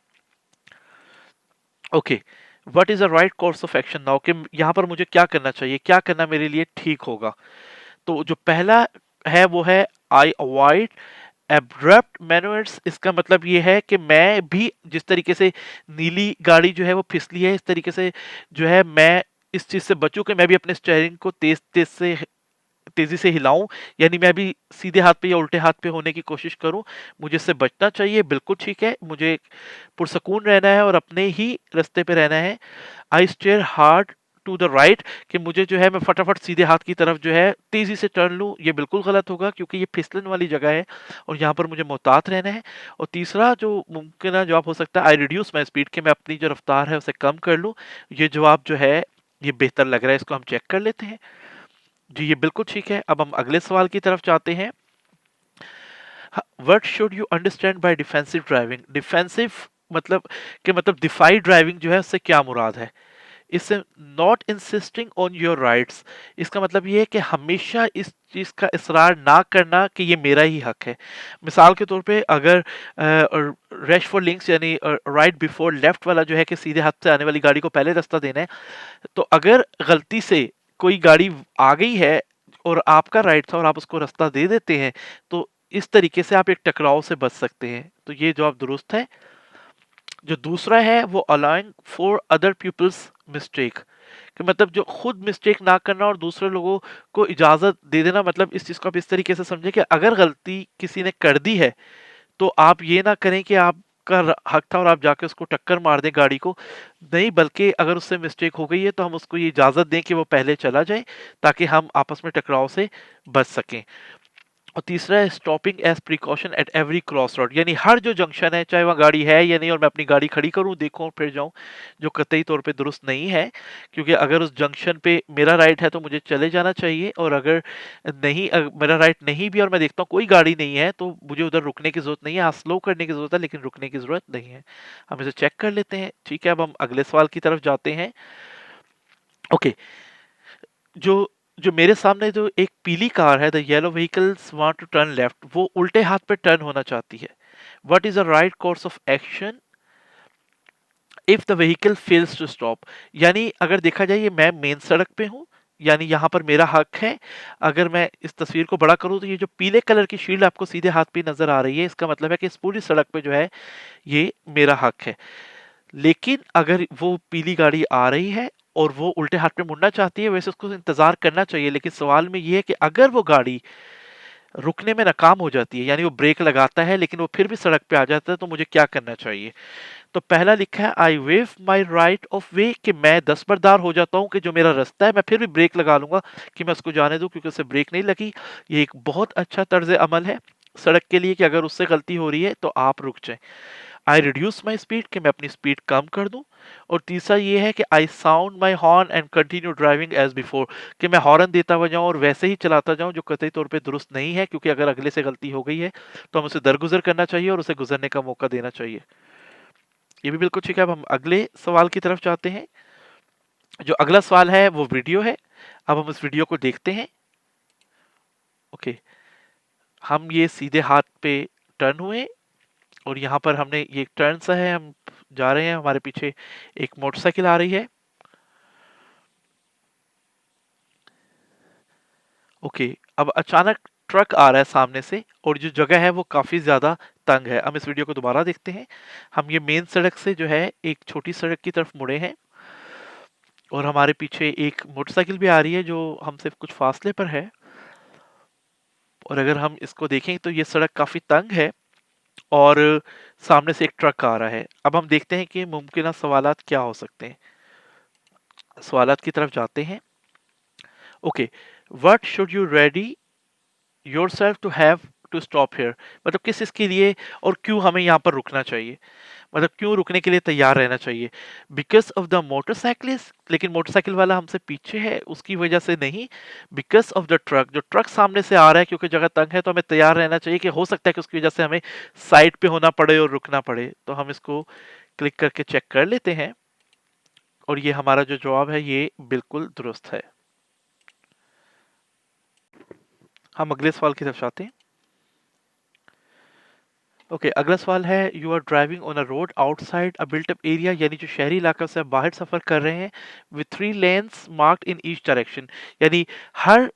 Okay, what is the right course of action now, कि यहाँ पर मुझे क्या करना चाहिए, क्या करना मेरे लिए ठीक होगा। तो जो पहला है वो है आई अवॉइड एब्रप्ट मैनर्स। इसका मतलब ये है कि मैं भी जिस तरीके से नीली गाड़ी जो है वो फिसली है, इस तरीके से जो है मैं इस चीज से बचूं कि मैं भी अपने स्टीयरिंग को तेजी से हिलाऊं, यानी मैं भी सीधे हाथ पे या उल्टे हाथ पे होने की कोशिश करूं। मुझे इससे बचना चाहिए, बिल्कुल ठीक है, मुझे पुरसकून रहना है और अपने ही रास्ते पे रहना है। I stare hard to the right, कि मुझे जो है मैं फटाफट सीधे हाथ की तरफ जो है तेजी से टर्न लूं, ये बिल्कुल गलत होगा क्योंकि ये फिसलन वाली जगह है और यहाँ पर मुझे मोहतात रहना है। और तीसरा जो मुमकिन जवाब हो सकता है, आई रिड्यूस माई स्पीड, कि मैं अपनी जो रफ्तार है उसे कम कर लूं। ये जवाब जो है ये बेहतर लग रहा है, इसको हम चेक कर लेते हैं। जी, ये बिल्कुल ठीक है। अब हम अगले सवाल की तरफ जाते हैं। What should you understand by defensive driving. Defensive मतलब कि मतलब दिफाई ड्राइविंग जो है उससे क्या मुराद है। इससे not insisting on your rights, इसका मतलब ये है कि हमेशा इस चीज का इसरार ना करना कि ये मेरा ही हक है। मिसाल के तौर पे अगर रेश फॉर लिंक्स, यानी राइट बिफोर लेफ्ट वाला जो है कि सीधे हाथ से आने वाली गाड़ी को पहले रास्ता देना है, तो अगर गलती से कोई गाड़ी आ गई है और आपका राइट था और आप उसको रास्ता दे देते हैं, तो इस तरीके से आप एक टकराव से बच सकते हैं। तो ये जवाब दुरुस्त है। जो दूसरा है वो allowing for other people's mistake, कि मतलब जो खुद मिस्टेक ना करना और दूसरे लोगों को इजाजत दे देना। मतलब इस चीज को आप इस तरीके से समझे कि अगर गलती किसी ने कर दी है तो आप ये ना करें कि आपका हक था और आप जाके उसको टक्कर मार दें गाड़ी को, नहीं, बल्कि अगर उससे मिस्टेक हो गई है तो हम उसको ये इजाजत दें कि वो पहले चला जाए, ताकि हम आपस में टकराव से बच सकें। और तीसरा है stopping as precaution at every cross road, यानी हर जो जंक्शन है, चाहे वहाँ गाड़ी है या नहीं, और मैं अपनी गाड़ी खड़ी करूँ, देखूँ, फिर जाऊँ, जो कतई तौर पे दुरुस्त नहीं है। क्योंकि अगर उस जंक्शन पे मेरा राइट है तो मुझे चले जाना चाहिए, और अगर नहीं, मेरा राइट नहीं भी और मैं देखता हूँ कोई गाड़ी नहीं है, तो मुझे उधर रुकने की जरूरत नहीं है। हाँ, स्लो करने की जरूरत है लेकिन रुकने की जरूरत नहीं है। हम इसे चेक कर लेते हैं। ठीक है, अब हम अगले सवाल की तरफ जाते हैं। ओके, जो जो मेरे सामने जो एक पीली कार है, the yellow vehicles want to turn left, वो उल्टे हाथ पे टर्न होना चाहती है। What is the right course of action if the vehicle fails to stop, यानी अगर देखा जाए ये मैं मेन सड़क पे हूँ, यानी यहाँ पर मेरा हक है। अगर मैं इस तस्वीर को बड़ा करूँ तो ये जो पीले कलर की शील्ड आपको सीधे हाथ पे नजर आ रही है, इसका मतलब है कि इस पूरी सड़क पे जो है ये मेरा हक है। लेकिन अगर वो पीली गाड़ी आ रही है और वो उल्टे हाथ पे मुड़ना चाहती है, वैसे उसको इंतजार करना चाहिए। लेकिन सवाल में ये है कि अगर वो गाड़ी रुकने में नाकाम हो जाती है, यानी वो ब्रेक लगाता है लेकिन वो फिर भी सड़क पे आ जाता है, तो मुझे क्या करना चाहिए? तो पहला लिखा है I waive my right of way, कि मैं दस्तबरदार हो जाता हूँ कि जो मेरा रास्ता है मैं फिर भी ब्रेक लगा लूंगा कि मैं उसको जाने दूं क्योंकि उससे ब्रेक नहीं लगी। ये एक बहुत अच्छा तर्ज अमल है सड़क के लिए कि अगर उससे गलती हो रही है तो आप रुक जाएं। आई रिड्यूस माई स्पीड, कि मैं अपनी स्पीड कम कर दूं। और तीसरा ये है कि I sound my horn and continue driving as before, कि मैं हॉर्न देता हुआ जाऊं और वैसे ही चलाता जाऊं, जो कतई तौर पे दुरुस्त नहीं है, क्योंकि अगर अगले से गलती हो गई है तो हम उसे दरगुजर करना चाहिए और उसे गुजरने का मौका देना चाहिए। ये भी बिल्कुल ठीक है। अब हम अगले सवाल की तरफ जाते हैं। जो अगला सवाल है वो वीडियो है। अब हम उस वीडियो को देखते हैं। ओके, हम ये सीधे हाथ पे टर्न हुए और यहाँ पर हमने ये एक टर्न सा है, हम जा रहे हैं, हमारे पीछे एक मोटरसाइकिल आ रही है। ओके, अब अचानक ट्रक आ रहा है सामने से और जो जगह है वो काफी ज्यादा तंग है। हम इस वीडियो को दोबारा देखते हैं। हम ये मेन सड़क से जो है एक छोटी सड़क की तरफ मुड़े हैं और हमारे पीछे एक मोटरसाइकिल भी आ रही है जो हमसे कुछ फासले पर है। और अगर हम इसको देखें तो ये सड़क काफी तंग है और सामने से एक ट्रक आ रहा है। अब हम देखते हैं कि मुमकिन सवालात क्या हो सकते हैं। सवालात की तरफ जाते हैं। Okay, what should you ready yourself to have to stop here, मतलब किस इसके लिए और क्यों हमें यहाँ पर रुकना चाहिए, मतलब क्यों रुकने के लिए तैयार रहना चाहिए। बिकॉज ऑफ द मोटरसाइकिलिस्ट, लेकिन मोटरसाइकिल वाला हमसे पीछे है उसकी वजह से नहीं। बिकॉज ऑफ द ट्रक, जो ट्रक सामने से आ रहा है क्योंकि जगह तंग है तो हमें तैयार रहना चाहिए कि हो सकता है कि उसकी वजह से हमें साइड पे होना पड़े और रुकना पड़े। तो हम इसको क्लिक करके चेक कर लेते हैं और ये हमारा जो जवाब है ये बिल्कुल दुरुस्त है। हम अगले सवाल की तरफ आते हैं। ओके, अगला सवाल है you are driving on a road outside a built up area, यानी जो शहरी इलाका से आप बाहर सफर कर रहे हैं, with 3 lens marked in each direction, यानी हर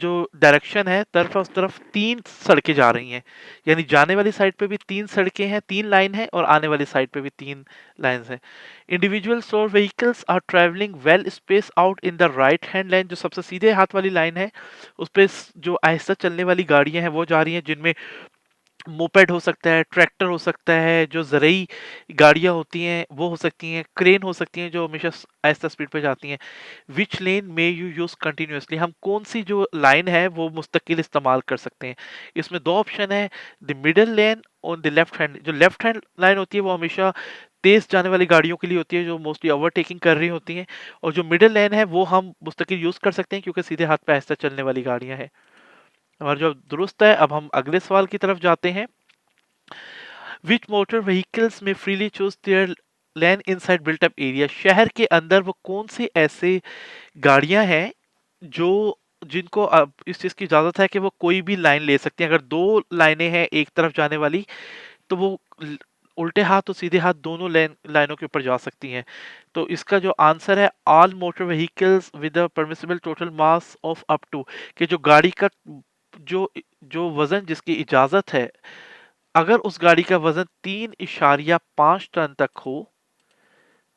जो डायरेक्शन है तरफ उस तरफ 3 सड़कें जा रही हैं, यानी जाने वाली साइड पे भी 3 सड़कें हैं, 3 लाइन है और आने वाली साइड पे भी 3 लाइन्स हैं। Individual sore vehicles are travelling well space out in the right hand line, जो सबसे सीधे हाथ वाली लाइन है उस पे जो आहिस्ता चलने वाली गाड़ियां हैं वो जा रही हैं, जिनमें मोपेड हो सकता है, ट्रैक्टर हो सकता है, जो ज़रई गाड़ियाँ होती हैं वो हो सकती हैं, क्रेन हो सकती हैं जो हमेशा आहिस्ता स्पीड पे जाती हैं। विच लेन मे यू यूज़ कंटिन्यूअसली, हम कौन सी जो लाइन है वो मुस्तकिल इस्तेमाल कर सकते हैं। इसमें 2 ऑप्शन है, the middle lane on the left hand, जो लेफ्ट हैंड लाइन होती है वो हमेशा तेज जाने वाली गाड़ियों के लिए होती है जो मोस्टली ओवरटेकिंग कर रही होती हैं, और जो मिडल लेन है वो हम मुस्तकिल यूज़ कर सकते हैं क्योंकि सीधे हाथ पे आहिस्ता चलने वाली गाड़ियाँ हैं। और जो दुरुस्त है। अब हम अगले सवाल की तरफ जाते हैं। Which motor vehicles में freely choose their lane inside built up area, शहर के अंदर वो कौन सी ऐसे गाड़ियां हैं जो जिनको अब इस चीज की इजाजत है कि वो कोई भी लाइन ले सकती हैं। अगर 2 लाइनें हैं एक तरफ जाने वाली तो वो उल्टे हाथ और सीधे हाथ दोनों लाइनों के ऊपर जा सकती हैं। तो इसका जो आंसर है all motor vehicles with a permissible total mass of up to, कि जो गाड़ी का जो जो वजन जिसकी इजाजत है, अगर उस गाड़ी का वजन 3.5 टन तक हो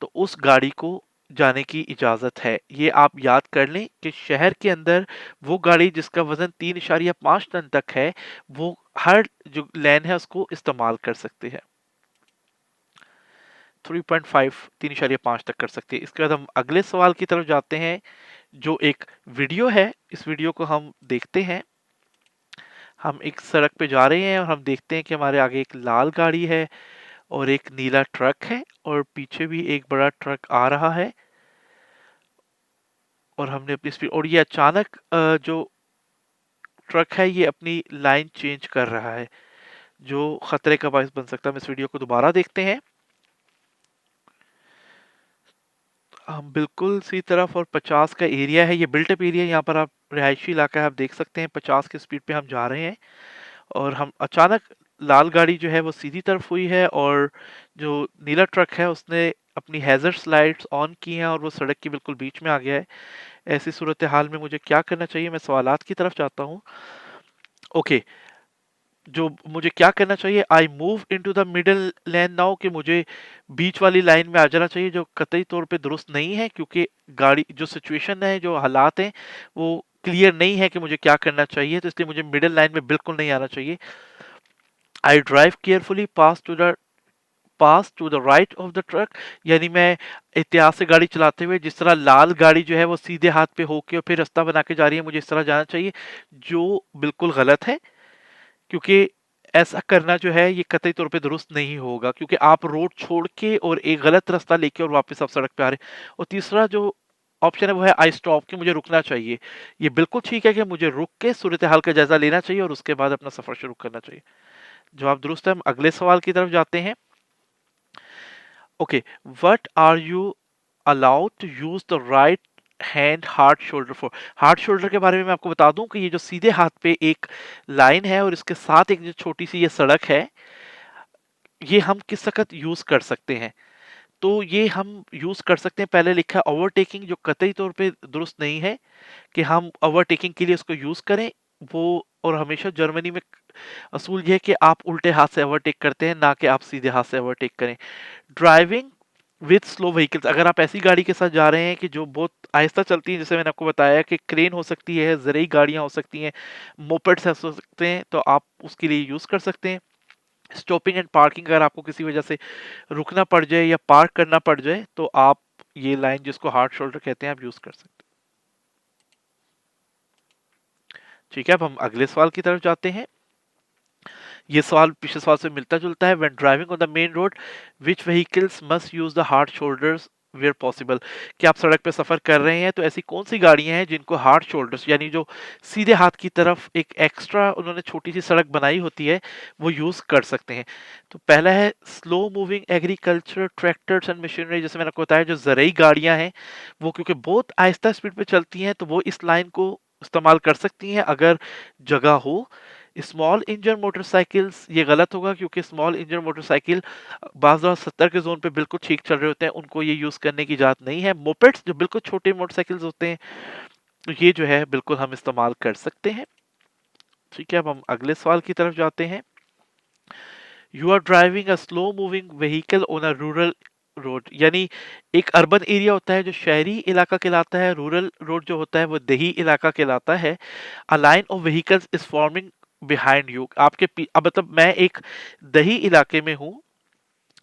तो उस गाड़ी को जाने की इजाजत है। ये आप याद कर लें कि शहर के अंदर वो गाड़ी जिसका वजन 3.5 टन तक है वो हर जो लेन है उसको इस्तेमाल कर सकते हैं। 3.5 3.5 तक कर सकते हैं। इसके बाद हम अगले सवाल की तरफ जाते हैं जो एक वीडियो है। इस वीडियो को हम देखते हैं। हम एक सड़क पे जा रहे हैं और हम देखते हैं कि हमारे आगे एक लाल गाड़ी है और एक नीला ट्रक है और पीछे भी एक बड़ा ट्रक आ रहा है। और हमने अपनी स्पीड, और ये अचानक जो ट्रक है ये अपनी लाइन चेंज कर रहा है जो खतरे का बायस बन सकता है। हम इस वीडियो को दोबारा देखते हैं। हम बिल्कुल सी तरफ और 50 का एरिया है, ये बिल्टअप एरिया, यहाँ पर आप रिहायशी इलाका है, आप देख सकते हैं 50 की स्पीड पे हम जा रहे हैं और हम अचानक लाल गाड़ी जो है वो सीधी तरफ हुई है और जो नीला ट्रक है उसने अपनी हैजर्ड्स लाइट्स ऑन की हैं और वो सड़क के बिल्कुल बीच में आ गया है। ऐसी सूरत हाल में मुझे क्या करना चाहिए, मैं सवालात की तरफ जाता हूँ। ओके, जो मुझे क्या करना चाहिए, I move into the middle lane now, कि मुझे बीच वाली लाइन में आ जाना चाहिए, जो कतई तौर पे दुरुस्त नहीं है, क्योंकि गाड़ी जो सिचुएशन है, जो हालात हैं, वो क्लियर नहीं है कि मुझे क्या करना चाहिए, तो इसलिए मुझे मिडल लाइन में बिल्कुल नहीं आना चाहिए। I drive carefully pass to the right of the truck, यानी मैं एहतियात से गाड़ी चलाते हुए, जिस तरह लाल गाड़ी जो है वो सीधे हाथ पे होके और फिर रास्ता बना के जा रही है, मुझे इस तरह जाना चाहिए, जो बिल्कुल गलत है, क्योंकि ऐसा करना जो है ये कतई तौर पे दुरुस्त नहीं होगा, क्योंकि आप रोड छोड़ के और एक गलत रास्ता लेके और वापस आप सड़क पे आ रहे हैं। और तीसरा जो ऑप्शन है वो है आई स्टॉप, कि मुझे रुकना चाहिए। ये बिल्कुल ठीक है कि मुझे रुक के सूरत हाल का जायजा लेना चाहिए और उसके बाद अपना सफर शुरू करना चाहिए। जवाब दुरुस्त है। हम अगले सवाल की तरफ जाते हैं। Okay, what are you allowed to use the right hand hard shoulder for. Hard shoulder के बारे में मैं आपको बता दूं कि ये जो सीधे हाथ पे एक लाइन है और इसके साथ एक जो छोटी सी ये सड़क है, ये हम किस वक्त यूज कर सकते हैं। तो ये हम यूज कर सकते हैं, पहले लिखा है ओवरटेकिंग, जो कतई तौर पे दुरुस्त नहीं है कि हम ओवरटेकिंग के लिए इसको यूज करें। वो और हमेशा जर्मनी में असूल ये है कि आप उल्टे हाथ से ओवरटेक करते हैं, ना कि आप सीधे हाथ से ओवरटेक करें। ड्राइविंग विथ स्लो व्हीकल्स, अगर आप ऐसी गाड़ी के साथ जा रहे हैं कि जो बहुत आहिस्ता चलती है, जैसे मैंने आपको बताया कि क्रेन हो सकती है, ज़रूरी गाड़ियां हो सकती हैं, मोपेड्स हो सकते हैं, तो आप उसके लिए यूज़ कर सकते हैं। स्टॉपिंग एंड पार्किंग, अगर आपको किसी वजह से रुकना पड़ जाए या पार्क करना पड़ जाए, तो आप ये लाइन जिसको हार्ड शोल्डर कहते हैं आप यूज़ कर सकते हैं। ठीक है, अब हम अगले सवाल की तरफ जाते हैं। ये सवाल पिछले सवाल से मिलता जुलता है। When driving on the main road which vehicles must use the hard shoulders where possible, कि आप सड़क पे सफर कर रहे हैं तो ऐसी कौन सी गाड़ियां हैं जिनको हार्ड शोल्डर्स, यानी जो सीधे हाथ की तरफ एक एक्स्ट्रा उन्होंने छोटी सी सड़क बनाई होती है, वो यूज कर सकते हैं। तो पहला है slow moving agriculture tractors and machinery, जैसे मैंने आपको बताया जो ज़रूरी गाड़ियां हैं वो क्योंकि बहुत आहिस्ता स्पीड पे चलती हैं, तो वो इस लाइन को इस्तेमाल कर सकती हैं अगर जगह हो। स्मॉल इंजन मोटरसाइकिल्स, ये गलत होगा, क्योंकि स्मॉल इंजन मोटरसाइकिल बाज़ 70 के जोन पे बिल्कुल ठीक चल रहे होते हैं, उनको ये यूज़ करने की इजाज़त नहीं है। मोपेड्स जो बिल्कुल छोटे मोटरसाइकिल्स होते हैं, तो ये जो है बिल्कुल हम इस्तेमाल कर सकते हैं। ठीक है, अब हम अगले सवाल की तरफ जाते हैं। You are driving a slow moving vehicle on a rural road, यानी एक अर्बन एरिया होता है जो शहरी इलाका कहलाता है, रूरल रोड जो होता है वो देही इलाका कहलाता है। A line of vehicles is forming behind you, आपके अब मतलब मैं एक दही इलाके में हूँ,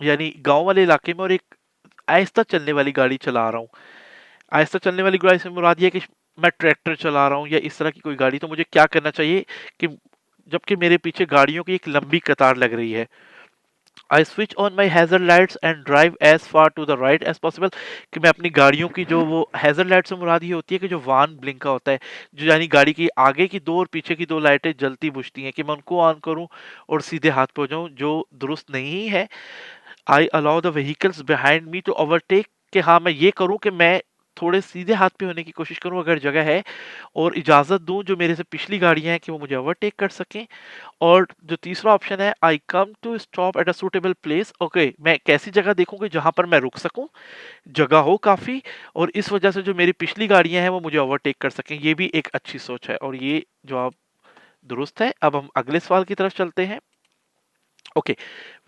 यानी गांव वाले इलाके में, और एक आहिस्ता चलने वाली गाड़ी चला रहा हूँ। आहिस्ता चलने वाली गाड़ी से मुराद ये है कि मैं ट्रैक्टर चला रहा हूँ या इस तरह की कोई गाड़ी, तो मुझे क्या करना चाहिए कि जबकि मेरे पीछे गाड़ियों की एक लंबी कतार लग रही है, I switch on my hazard lights and drive as far to the right as possible, कि मैं अपनी गाड़ियों की जो वो हैजर्ड लाइट से मुराद ये होती है कि जो वार्न ब्लिंक का होता है, जो यानी गाड़ी की आगे की दो और पीछे की दो लाइटें जलती बुझती हैं, कि मैं उनको ऑन करूं और सीधे हाथ पे हो जाऊं, जो दुरुस्त नहीं है। I allow the vehicles behind me to overtake, कि हाँ मैं ये करूं कि मैं थोड़े सीधे हाथ पे होने की कोशिश करूं अगर जगह है, और इजाजत दूं जो मेरे से पिछली गाड़ियां हैं कि वो मुझे ओवरटेक कर सकें। और जो तीसरा ऑप्शन है, I come to stop at a suitable place, okay मैं कैसी जगह देखूंगी जहां पर मैं रुक सकूं, जगह हो काफी, और इस वजह से जो मेरी पिछली गाड़ियां हैं वो मुझे ओवरटेक कर सकें। ये भी एक अच्छी सोच है और ये जवाब दुरुस्त है। अब हम अगले सवाल की तरफ चलते हैं। Okay,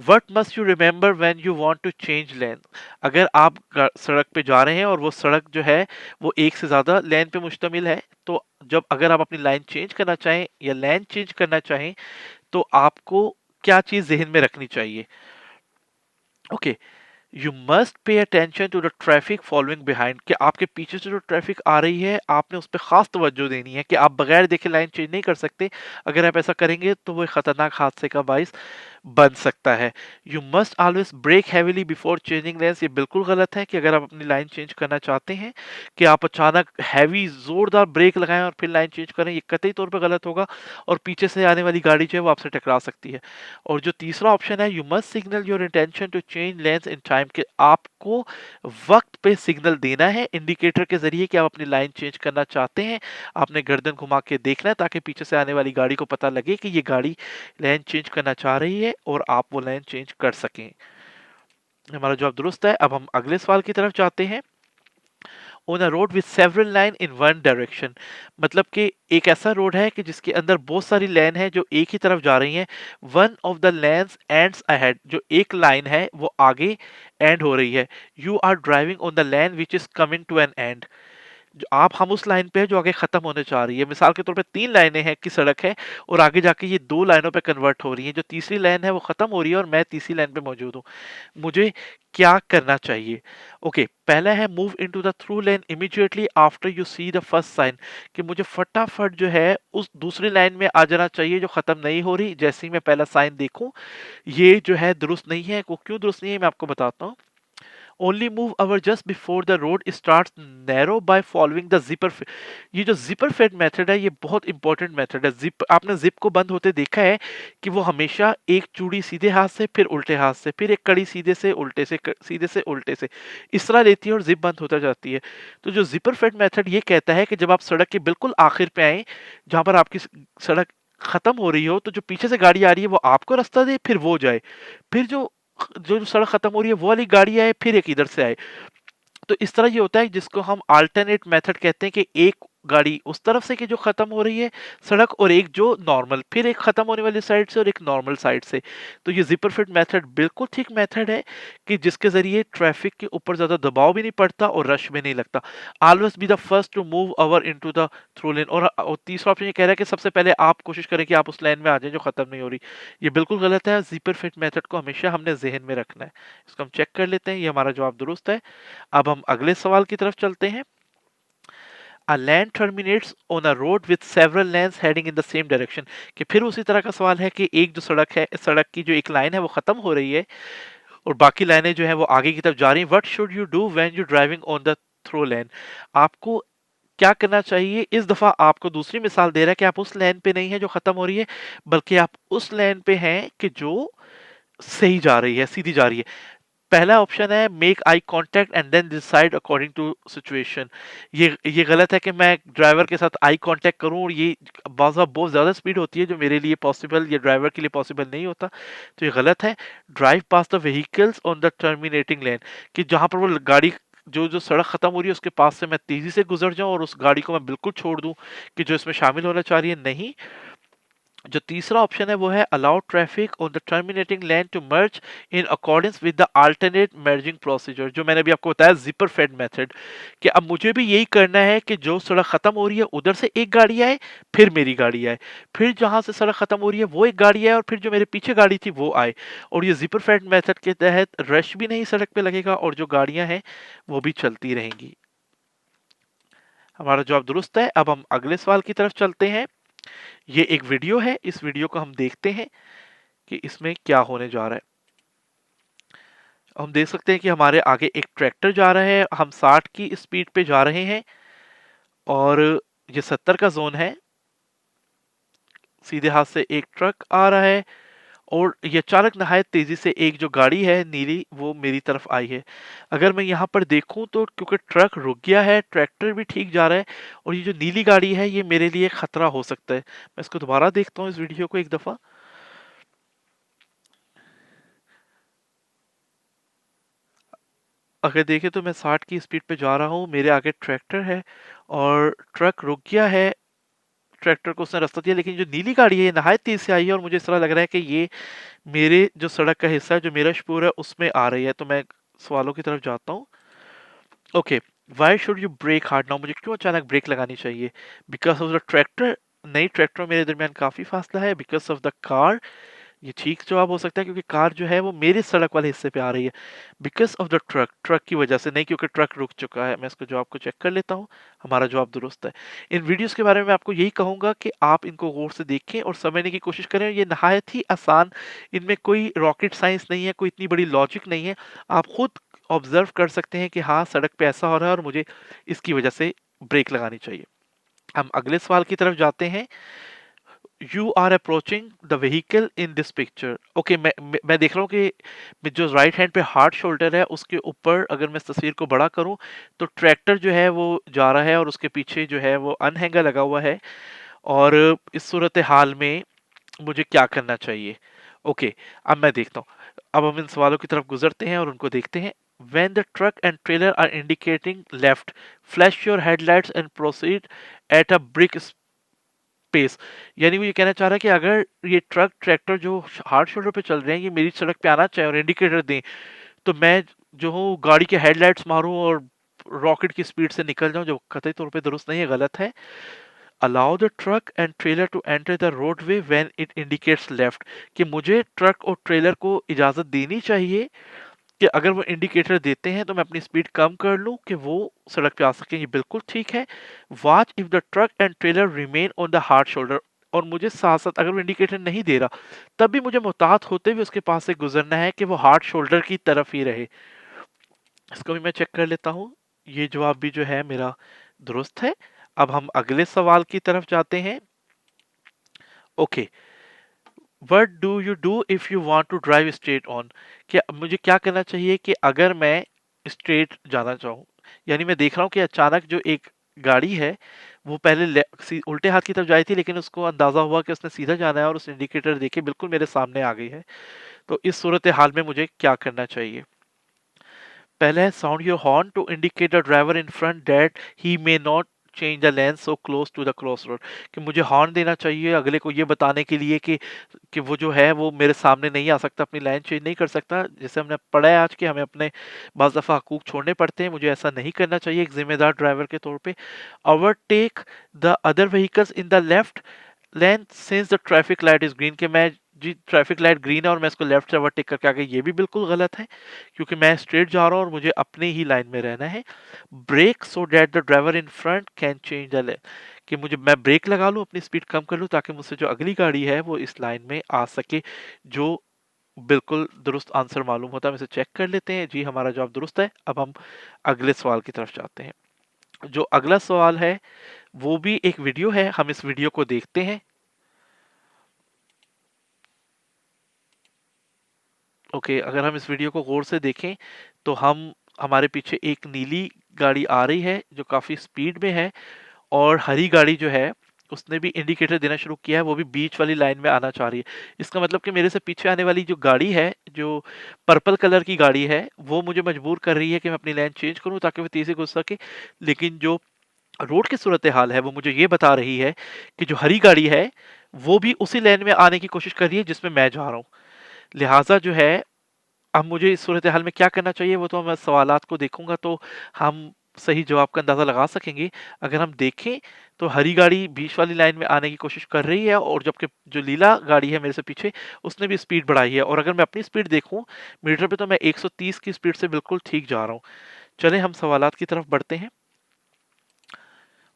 what must you remember when you want to change lane, अगर आप सड़क पे जा रहे हैं और वो सड़क जो है वो एक से ज्यादा लेन पे मुश्तमिल है, तो जब अगर आप अपनी लाइन चेंज करना चाहें या लेन चेंज करना चाहें, तो आपको क्या चीज जहन में रखनी चाहिए। Okay, you must pay attention to the traffic following behind, कि आपके पीछे से जो ट्रैफिक आ रही है आपने उस पर खास तवज्जो देनी है, कि आप बगैर देखे लाइन चेंज नहीं कर सकते। अगर आप ऐसा करेंगे तो वो एक खतरनाक हादसे का बाइस बन सकता है। You must always brake heavily before changing lanes, ये बिल्कुल गलत है कि अगर आप अपनी लाइन चेंज करना चाहते हैं कि आप अचानक हैवी जोरदार ब्रेक लगाएं और फिर लाइन चेंज करें, ये कतई तौर पर गलत होगा और पीछे से आने वाली गाड़ी जो है वो आपसे टकरा सकती है। और जो तीसरा ऑप्शन है, you must signal your intention to change lanes in time, कि आपको वक्त पे सिग्नल देना है इंडिकेटर के जरिए कि आप अपनी लाइन चेंज करना चाहते हैं। आपने गर्दन घुमा के देखना है ताकि पीछे से आने वाली गाड़ी को पता लगे कि ये गाड़ी लाइन चेंज करना चाह रही है और आप वो लाइन चेंज कर सकें। हमारा जवाब दुरुस्त है। अब हम अगले सवाल की तरफ जाते हैं। On a road with several line in one direction. मतलब कि एक ऐसा रोड है कि जिसके अंदर बहुत सारी लाइन है जो एक ही तरफ जा रही हैं। One of the lanes ends ahead, जो एक लाइन है वो आगे एंड हो रही है। You are driving on the line which is coming to an end. जो आप हम उस लाइन पे है जो आगे खत्म होने जा रही है। मिसाल के तौर पे 3 लाइनें हैं की सड़क है और आगे जाके ये 2 लाइनों पे कन्वर्ट हो रही है। जो तीसरी लाइन है वो खत्म हो रही है और मैं तीसरी लाइन पे मौजूद हूँ। मुझे क्या करना चाहिए? ओके, पहला है move into the through lane immediately after you see the first sign, कि मुझे फटाफट जो है उस दूसरी लाइन में आ जाना चाहिए जो खत्म नहीं हो रही। जैसे ही मैं पहला साइन देखूं ये जो है दुरुस्त नहीं है। वो क्यों दुरुस्त नहीं है मैं आपको बताता हूँ। Only move our just before the road start narrow by following the zipper. ये जो जिपर फेड मेथड है ये बहुत इंपॉर्टेंट मेथड है। जिप, आपने जिप को बंद होते देखा है कि वो हमेशा एक चूड़ी सीधे हाथ से फिर उल्टे हाथ से फिर एक कड़ी सीधे से उल्टे से सीधे से उल्टे से इस तरह लेती है और जिप बंद होता जाती है। तो जो जिपर फेड मेथड ये कहता है कि जब आप सड़क के बिल्कुल आखिर पे आए जहां पर आपकी सड़क खत्म हो रही हो तो जो पीछे से गाड़ी आ रही है वो आपको रास्ता दे फिर वो जाए, फिर जो जो सड़क खत्म हो रही है वो वाली गाड़ी आए फिर एक इधर से आए। तो इस तरह ये होता है जिसको हम अल्टरनेट मेथड कहते हैं कि एक गाड़ी उस तरफ से कि जो खत्म हो रही है सड़क और एक जो नॉर्मल फिर एक खत्म होने वाली साइड से और एक नॉर्मल साइड से। तो ये जिपर फिट मेथड बिल्कुल ठीक मेथड है कि जिसके जरिए ट्रैफिक के ऊपर ज्यादा दबाव भी नहीं पड़ता और रश भी नहीं लगता। Always be the first to move over into the through lane. और तीसरा ऑप्शन ये कह रहा है कि सबसे पहले आप कोशिश करें कि आप उस लाइन में आ जाएं जो खत्म नहीं हो रही। ये बिल्कुल गलत है। जिपर फिट मेथड को हमेशा हमने जहन में रखना है। इसको हम चेक कर लेते हैं, ये हमारा जवाब दुरुस्त है। अब हम अगले सवाल की तरफ चलते हैं। A land terminates on a road with several lanes heading in the same direction। कि फिर उसी तरह का सवाल है कि एक जो सड़क है, सड़क की जो एक लाइन है वो खत्म हो रही है और बाकी लाइनें जो है वो आगे की तरफ जा रही हैं। What should you do when you driving on the through lane? आपको क्या करना चाहिए? इस दफा आपको दूसरी मिसाल दे रहा है कि आप उस लाइन पे नहीं है जो खत्म हो रही है, बल्कि आप उस लाइन पे हैं कि जो सही जा रही है, सीधी जा रही है। पहला ऑप्शन है make eye contact and then decide according to situation. ये गलत है कि मैं ड्राइवर के साथ आई कांटेक्ट करूं और ये बहुत ज़्यादा स्पीड होती है जो मेरे लिए पॉसिबल या ड्राइवर के लिए पॉसिबल नहीं होता। तो ये गलत है। Drive past the vehicles on the terminating lane, कि जहां पर वो गाड़ी जो जो सड़क खत्म हो रही है उसके पास से मैं तेजी से गुजर जाऊं और उस गाड़ी को मैं बिल्कुल छोड़ दूं कि जो इसमें शामिल होना चाह रही है। नहीं, जो तीसरा ऑप्शन है वो है allow traffic on the terminating lane to merge in accordance with the alternate merging procedure, जो मैंने अभी आपको बताया जिपर फेड मेथड। कि अब मुझे भी यही करना है कि जो सड़क खत्म हो रही है उधर से एक गाड़ी आए फिर मेरी गाड़ी आए, फिर जहां से सड़क खत्म हो रही है वो एक गाड़ी आए और फिर जो मेरे पीछे गाड़ी थी वो आए। और ये जिपर फेड मेथड के तहत रश भी नहीं सड़क पे लगेगा और जो गाड़ियां हैं वो भी चलती रहेंगी। हमारा जवाब दुरुस्त है। अब हम अगले सवाल की तरफ चलते हैं। ये एक वीडियो है, इस वीडियो को हम देखते हैं कि इसमें क्या होने जा रहा है। हम देख सकते हैं कि हमारे आगे एक ट्रैक्टर जा रहा है, हम 60 की स्पीड पे जा रहे हैं और ये 70 का जोन है। सीधे हाथ से एक ट्रक आ रहा है और ये अचानक नहायत तेजी से एक जो गाड़ी है नीली वो मेरी तरफ आई है। अगर मैं यहाँ पर देखूं तो क्योंकि ट्रक रुक गया है, ट्रैक्टर भी ठीक जा रहा है और ये जो नीली गाड़ी है ये मेरे लिए खतरा हो सकता है। मैं इसको दोबारा देखता हूँ इस वीडियो को एक दफा। अगर देखें तो मैं 60 की स्पीड पे जा रहा हूँ, मेरे आगे ट्रैक्टर है और ट्रक रुक गया है। ट्रैक्टर को उसने रास्ता दिया लेकिन जो नीली गाड़ी है ये नहायत तेज से आई है और मुझे इस तरह लग रहा है कि ये मेरे जो सड़क का हिस्सा है जो मेरा शपूर है उसमें आ रही है। तो मैं सवालों की तरफ जाता हूँ। Okay, why should you brake hard now? मुझे क्यों अचानक ब्रेक लगानी चाहिए? Because of the tractor? नहीं, ट्रैक्टर मेरे दरमियान काफी फासला है। Because of the car? ये ठीक जवाब हो सकता है क्योंकि कार जो है वो मेरे सड़क वाले हिस्से पे आ रही है। Because of the truck? Truck की वजह से नहीं, क्योंकि ट्रक रुक चुका है। मैं इसको जवाब को चेक कर लेता हूँ। हमारा जवाब दुरुस्त है। इन वीडियोस के बारे में मैं आपको यही कहूंगा कि आप इनको गौर से देखें और समझने की कोशिश करें। ये नहायत ही आसान, इनमें कोई रॉकेट साइंस नहीं है, कोई इतनी बड़ी लॉजिक नहीं है। आप खुद ऑब्जर्व कर सकते हैं कि हाँ सड़क पे ऐसा हो रहा है और मुझे इसकी वजह से ब्रेक लगानी चाहिए। हम अगले सवाल की तरफ जाते हैं। You are approaching the vehicle in this picture. Okay, मैं देख रहा हूँ कि जो राइट हैंड पे हार्ड शोल्डर है उसके ऊपर अगर मैं इस तस्वीर को बड़ा करूँ तो ट्रैक्टर जो है वो जा रहा है और उसके पीछे जो है वो अनहैंगर लगा हुआ है। और इस सूरत हाल में मुझे क्या करना चाहिए? ओके, अब मैं देखता हूँ। अब हम इन सवालों की तरफ गुजरते हैं और उनको देखते हैं। when the truck and trailer are indicating left, flash your headlights and proceed at a brisk pace. यानी वो ये कहना चाह रहा है कि अगर ये ट्रक ट्रैक्टर जो हार्ड शोल्डर पे चल रहे हैं ये मेरी सड़क पे आना चाहे और इंडिकेटर दें, तो मैं जो हूँ गाड़ी के हेडलाइट्स मारूं और रॉकेट की स्पीड से निकल जाऊं, जो कतई तौर पे दुरुस्त नहीं है, गलत है। Allow the truck and trailer to enter the roadway when it indicates left, कि मुझे ट्रक और ट्रेलर को इजाजत देनी चाहिए कि अगर वो इंडिकेटर देते हैं तो मैं अपनी स्पीड कम कर लूं कि वो सड़क पे आ सकें। ये बिल्कुल ठीक है। Watch if the truck and trailer remain on the hard shoulder, और मुझे साथ साथ अगर वो इंडिकेटर नहीं दे रहा तब भी मुझे मुहतात होते हुए उसके पास से गुजरना है कि वो हार्ड शोल्डर की तरफ ही रहे। इसको भी मैं चेक कर लेता हूँ। ये जवाब भी जो है मेरा दुरुस्त है। अब हम अगले सवाल की तरफ जाते हैं। Okay, what do you do if you want to drive straight on, क्या मुझे क्या करना चाहिए कि अगर मैं स्ट्रेट जाना चाहूँ। यानी मैं देख रहा हूँ कि अचानक जो एक गाड़ी है वो पहले उल्टे हाथ की तरफ जाई थी, लेकिन उसको अंदाजा हुआ कि उसने सीधा जाना है और उस इंडिकेटर देखे बिल्कुल मेरे सामने आ गई है। तो इस सूरत हाल में मुझे क्या करना चाहिए। पहले है sound your horn to indicate the driver in front that he may not change the lane so close to the cross road, कि मुझे हॉर्न देना चाहिए अगले को ये बताने के लिए कि वो जो है वो मेरे सामने नहीं आ सकता, अपनी लाइन चेंज नहीं कर सकता। जैसे हमने पढ़ा है आज कि हमें अपने बाज़ दफ़ा हकूक छोड़ने पड़ते हैं, मुझे ऐसा नहीं करना चाहिए एक ज़िम्मेदार ड्राइवर के तौर पे। Overtake the other vehicles in the left lane since the traffic light is green, कि मैं जी ट्रैफिक लाइट ग्रीन है और मैं इसको लेफ्ट से ओवरटेक करके आ गया, ये भी बिल्कुल गलत है क्योंकि मैं स्ट्रेट जा रहा हूँ और मुझे अपने ही लाइन में रहना है। Brake so that the driver in front can change the lane, कि मुझे मैं ब्रेक लगा लूँ, अपनी स्पीड कम कर लूँ ताकि मुझसे जो अगली गाड़ी है वो इस लाइन में आ सके। जो बिल्कुल दुरुस्त आंसर मालूम होता है। हम इसे चेक कर लेते हैं। जी हमारा जवाब दुरुस्त है। अब हम अगले सवाल की तरफ जाते हैं। जो अगला सवाल है वो भी एक वीडियो है, हम इस वीडियो को देखते हैं। ओके, अगर हम इस वीडियो को गौर से देखें तो हम हमारे पीछे एक नीली गाड़ी आ रही है जो काफ़ी स्पीड में है, और हरी गाड़ी जो है उसने भी इंडिकेटर देना शुरू किया है, वो भी बीच वाली लाइन में आना चाह रही है। इसका मतलब कि मेरे से पीछे आने वाली जो गाड़ी है, जो पर्पल कलर की गाड़ी है, वो मुझे मजबूर कर रही है कि मैं अपनी लाइन चेंज करूं ताकि वो तेजी घुस सके। लेकिन जो रोड की सूरत हाल है वो मुझे ये बता रही है कि जो हरी गाड़ी है वो भी उसी लाइन में आने की कोशिश कर रही है जिसमें मैं जा रहा हूँ। लिहाजा जो है, अब मुझे इस सूरत हाल में क्या करना चाहिए वो तो मैं सवालात को देखूंगा तो हम सही जवाब का अंदाजा लगा सकेंगे। अगर हम देखें तो हरी गाड़ी बीच वाली लाइन में आने की कोशिश कर रही है, और जबकि जो लीला गाड़ी है मेरे से पीछे उसने भी स्पीड बढ़ाई है, और अगर मैं अपनी स्पीड देखूं मीटर पे तो मैं 130 की स्पीड से बिल्कुल ठीक जा रहा हूँ। चले हम सवालात की तरफ बढ़ते हैं।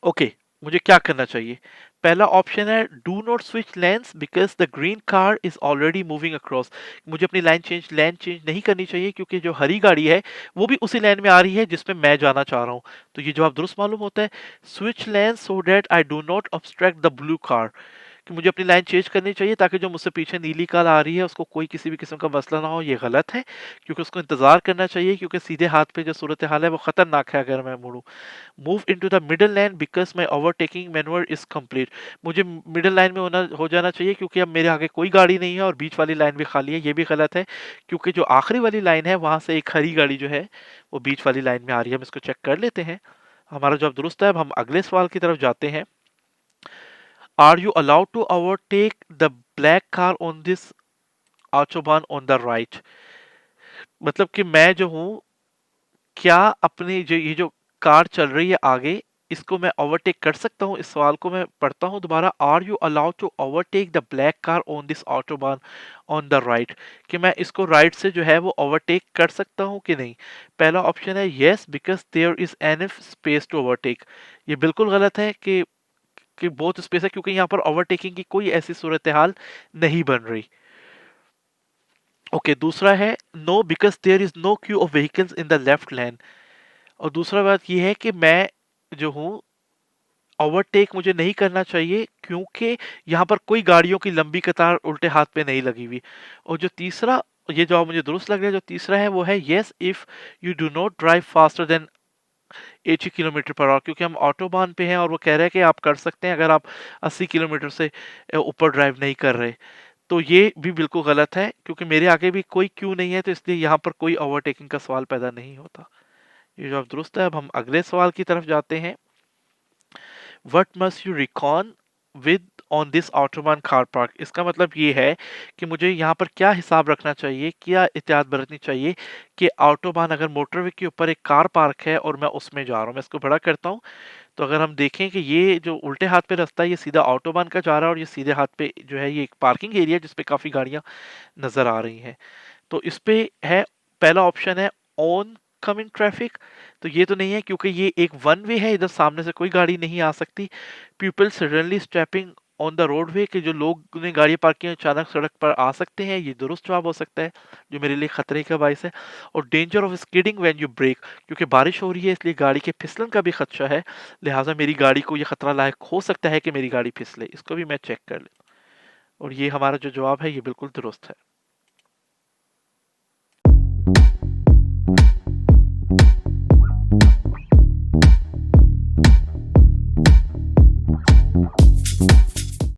ओके, मुझे क्या करना चाहिए। पहला ऑप्शन है do not switch lens because the green car is already moving across, मुझे अपनी लाइन चेंज नहीं करनी चाहिए क्योंकि जो हरी गाड़ी है वो भी उसी लाइन में आ रही है जिसमें मैं जाना चाह रहा हूँ। तो ये जवाब दुरुस्त मालूम होता है। Switch lens so that I do not obstruct the blue car, कि मुझे अपनी लाइन चेंज करनी चाहिए ताकि जो मुझसे पीछे नीली कार आ रही है उसको कोई किसी भी किस्म का मसला ना हो। ये गलत है क्योंकि उसको इंतजार करना चाहिए, क्योंकि सीधे हाथ पे जो सूरत हाल है वो खतरनाक है अगर मैं मुड़ूं। Move into the middle line because my overtaking manoeuvre is complete, मुझे मिडल लाइन में होना हो जाना चाहिए क्योंकि अब मेरे आगे कोई गाड़ी नहीं है और बीच वाली लाइन भी खाली है। ये भी गलत है क्योंकि जो आखिरी वाली लाइन है वहां से एक हरी गाड़ी जो है वो बीच वाली लाइन में आ रही है। हम इसको चेक कर लेते हैं। हमारा जवाब दुरुस्त है। अब हम अगले सवाल की तरफ जाते हैं। Are you allowed to overtake the black car on this autobahn on the right, मतलब कि मैं जो हूँ क्या अपनी जो ये जो कार चल रही है आगे इसको मैं ओवरटेक कर सकता हूँ। इस सवाल को मैं पढ़ता हूँ दोबारा। Are you allowed to overtake the black car on this autobahn on the right, कि मैं इसको राइट से जो है वो ओवरटेक कर सकता हूँ कि नहीं। पहला ऑप्शन है yes because there is enough space to overtake, ये बिल्कुल गलत है कि बहुत स्पेस है क्योंकि यहाँ पर ओवरटेकिंग की कोई ऐसी सूरत हाल नहीं बन रही। ओके, दूसरा है no because there is no queue of vehicles in the left lane, और दूसरा बात ये है कि मैं जो हूँ ओवरटेक मुझे नहीं करना चाहिए क्योंकि यहाँ पर कोई गाड़ियों की लंबी कतार उल्टे हाथ पे नहीं लगी हुई। और जो तीसरा, ये जवाब मुझे दुरुस्त लग रहा है, जो तीसरा है वो है yes if you do not drive faster than 80 kilometre per hour, क्योंकि हम ऑटोबान पे हैं और वो कह रहे हैं कि आप कर सकते हैं अगर आप 80 किलोमीटर से ऊपर ड्राइव नहीं कर रहे। तो ये भी बिल्कुल गलत है क्योंकि मेरे आगे भी कोई क्यू नहीं है, तो इसलिए यहाँ पर कोई ओवरटेकिंग का सवाल पैदा नहीं होता। ये जवाब दुरुस्त है। अब हम अगले सवाल की तरफ जाते हैं। What must you recon with on this autobahn car park? इसका मतलब ये है कि मुझे यहाँ पर क्या हिसाब रखना चाहिए, क्या एहतियात बरतनी चाहिए कि ऑटोबान अगर मोटरवे के ऊपर एक कार पार्क है और मैं उसमें जा रहा हूँ, मैं इसको बड़ा करता हूँ। तो अगर हम देखें कि ये जो उल्टे हाथ पे रास्ता है ये सीधा ऑटोबान का जा रहा है और ये सीधे हाथ पे जो है ये एक पार्किंग एरिया जिसपे काफी गाड़ियां नजर आ रही हैं। तो इस पे है, पहला ऑप्शन है ऑन कमिंग ट्रैफिक। तो ये तो नहीं है क्योंकि ये एक वन वे है, इधर सामने से कोई गाड़ी नहीं आ सकती। People suddenly stepping on the road वे, कि जो लोग ने गाड़ी पार्क की अचानक सड़क पर आ सकते हैं, ये दुरुस्त जवाब हो सकता है जो मेरे लिए खतरे का बायस है। और danger of skidding when you brake, क्योंकि बारिश हो रही है इसलिए गाड़ी के फिसलन का भी खदशा है, लिहाजा मेरी गाड़ी को ये खतरा लायक हो सकता है कि मेरी गाड़ी फिसले, इसको भी मैं चेक कर ले। और ये हमारा जो जवाब है ये बिल्कुल दुरुस्त है।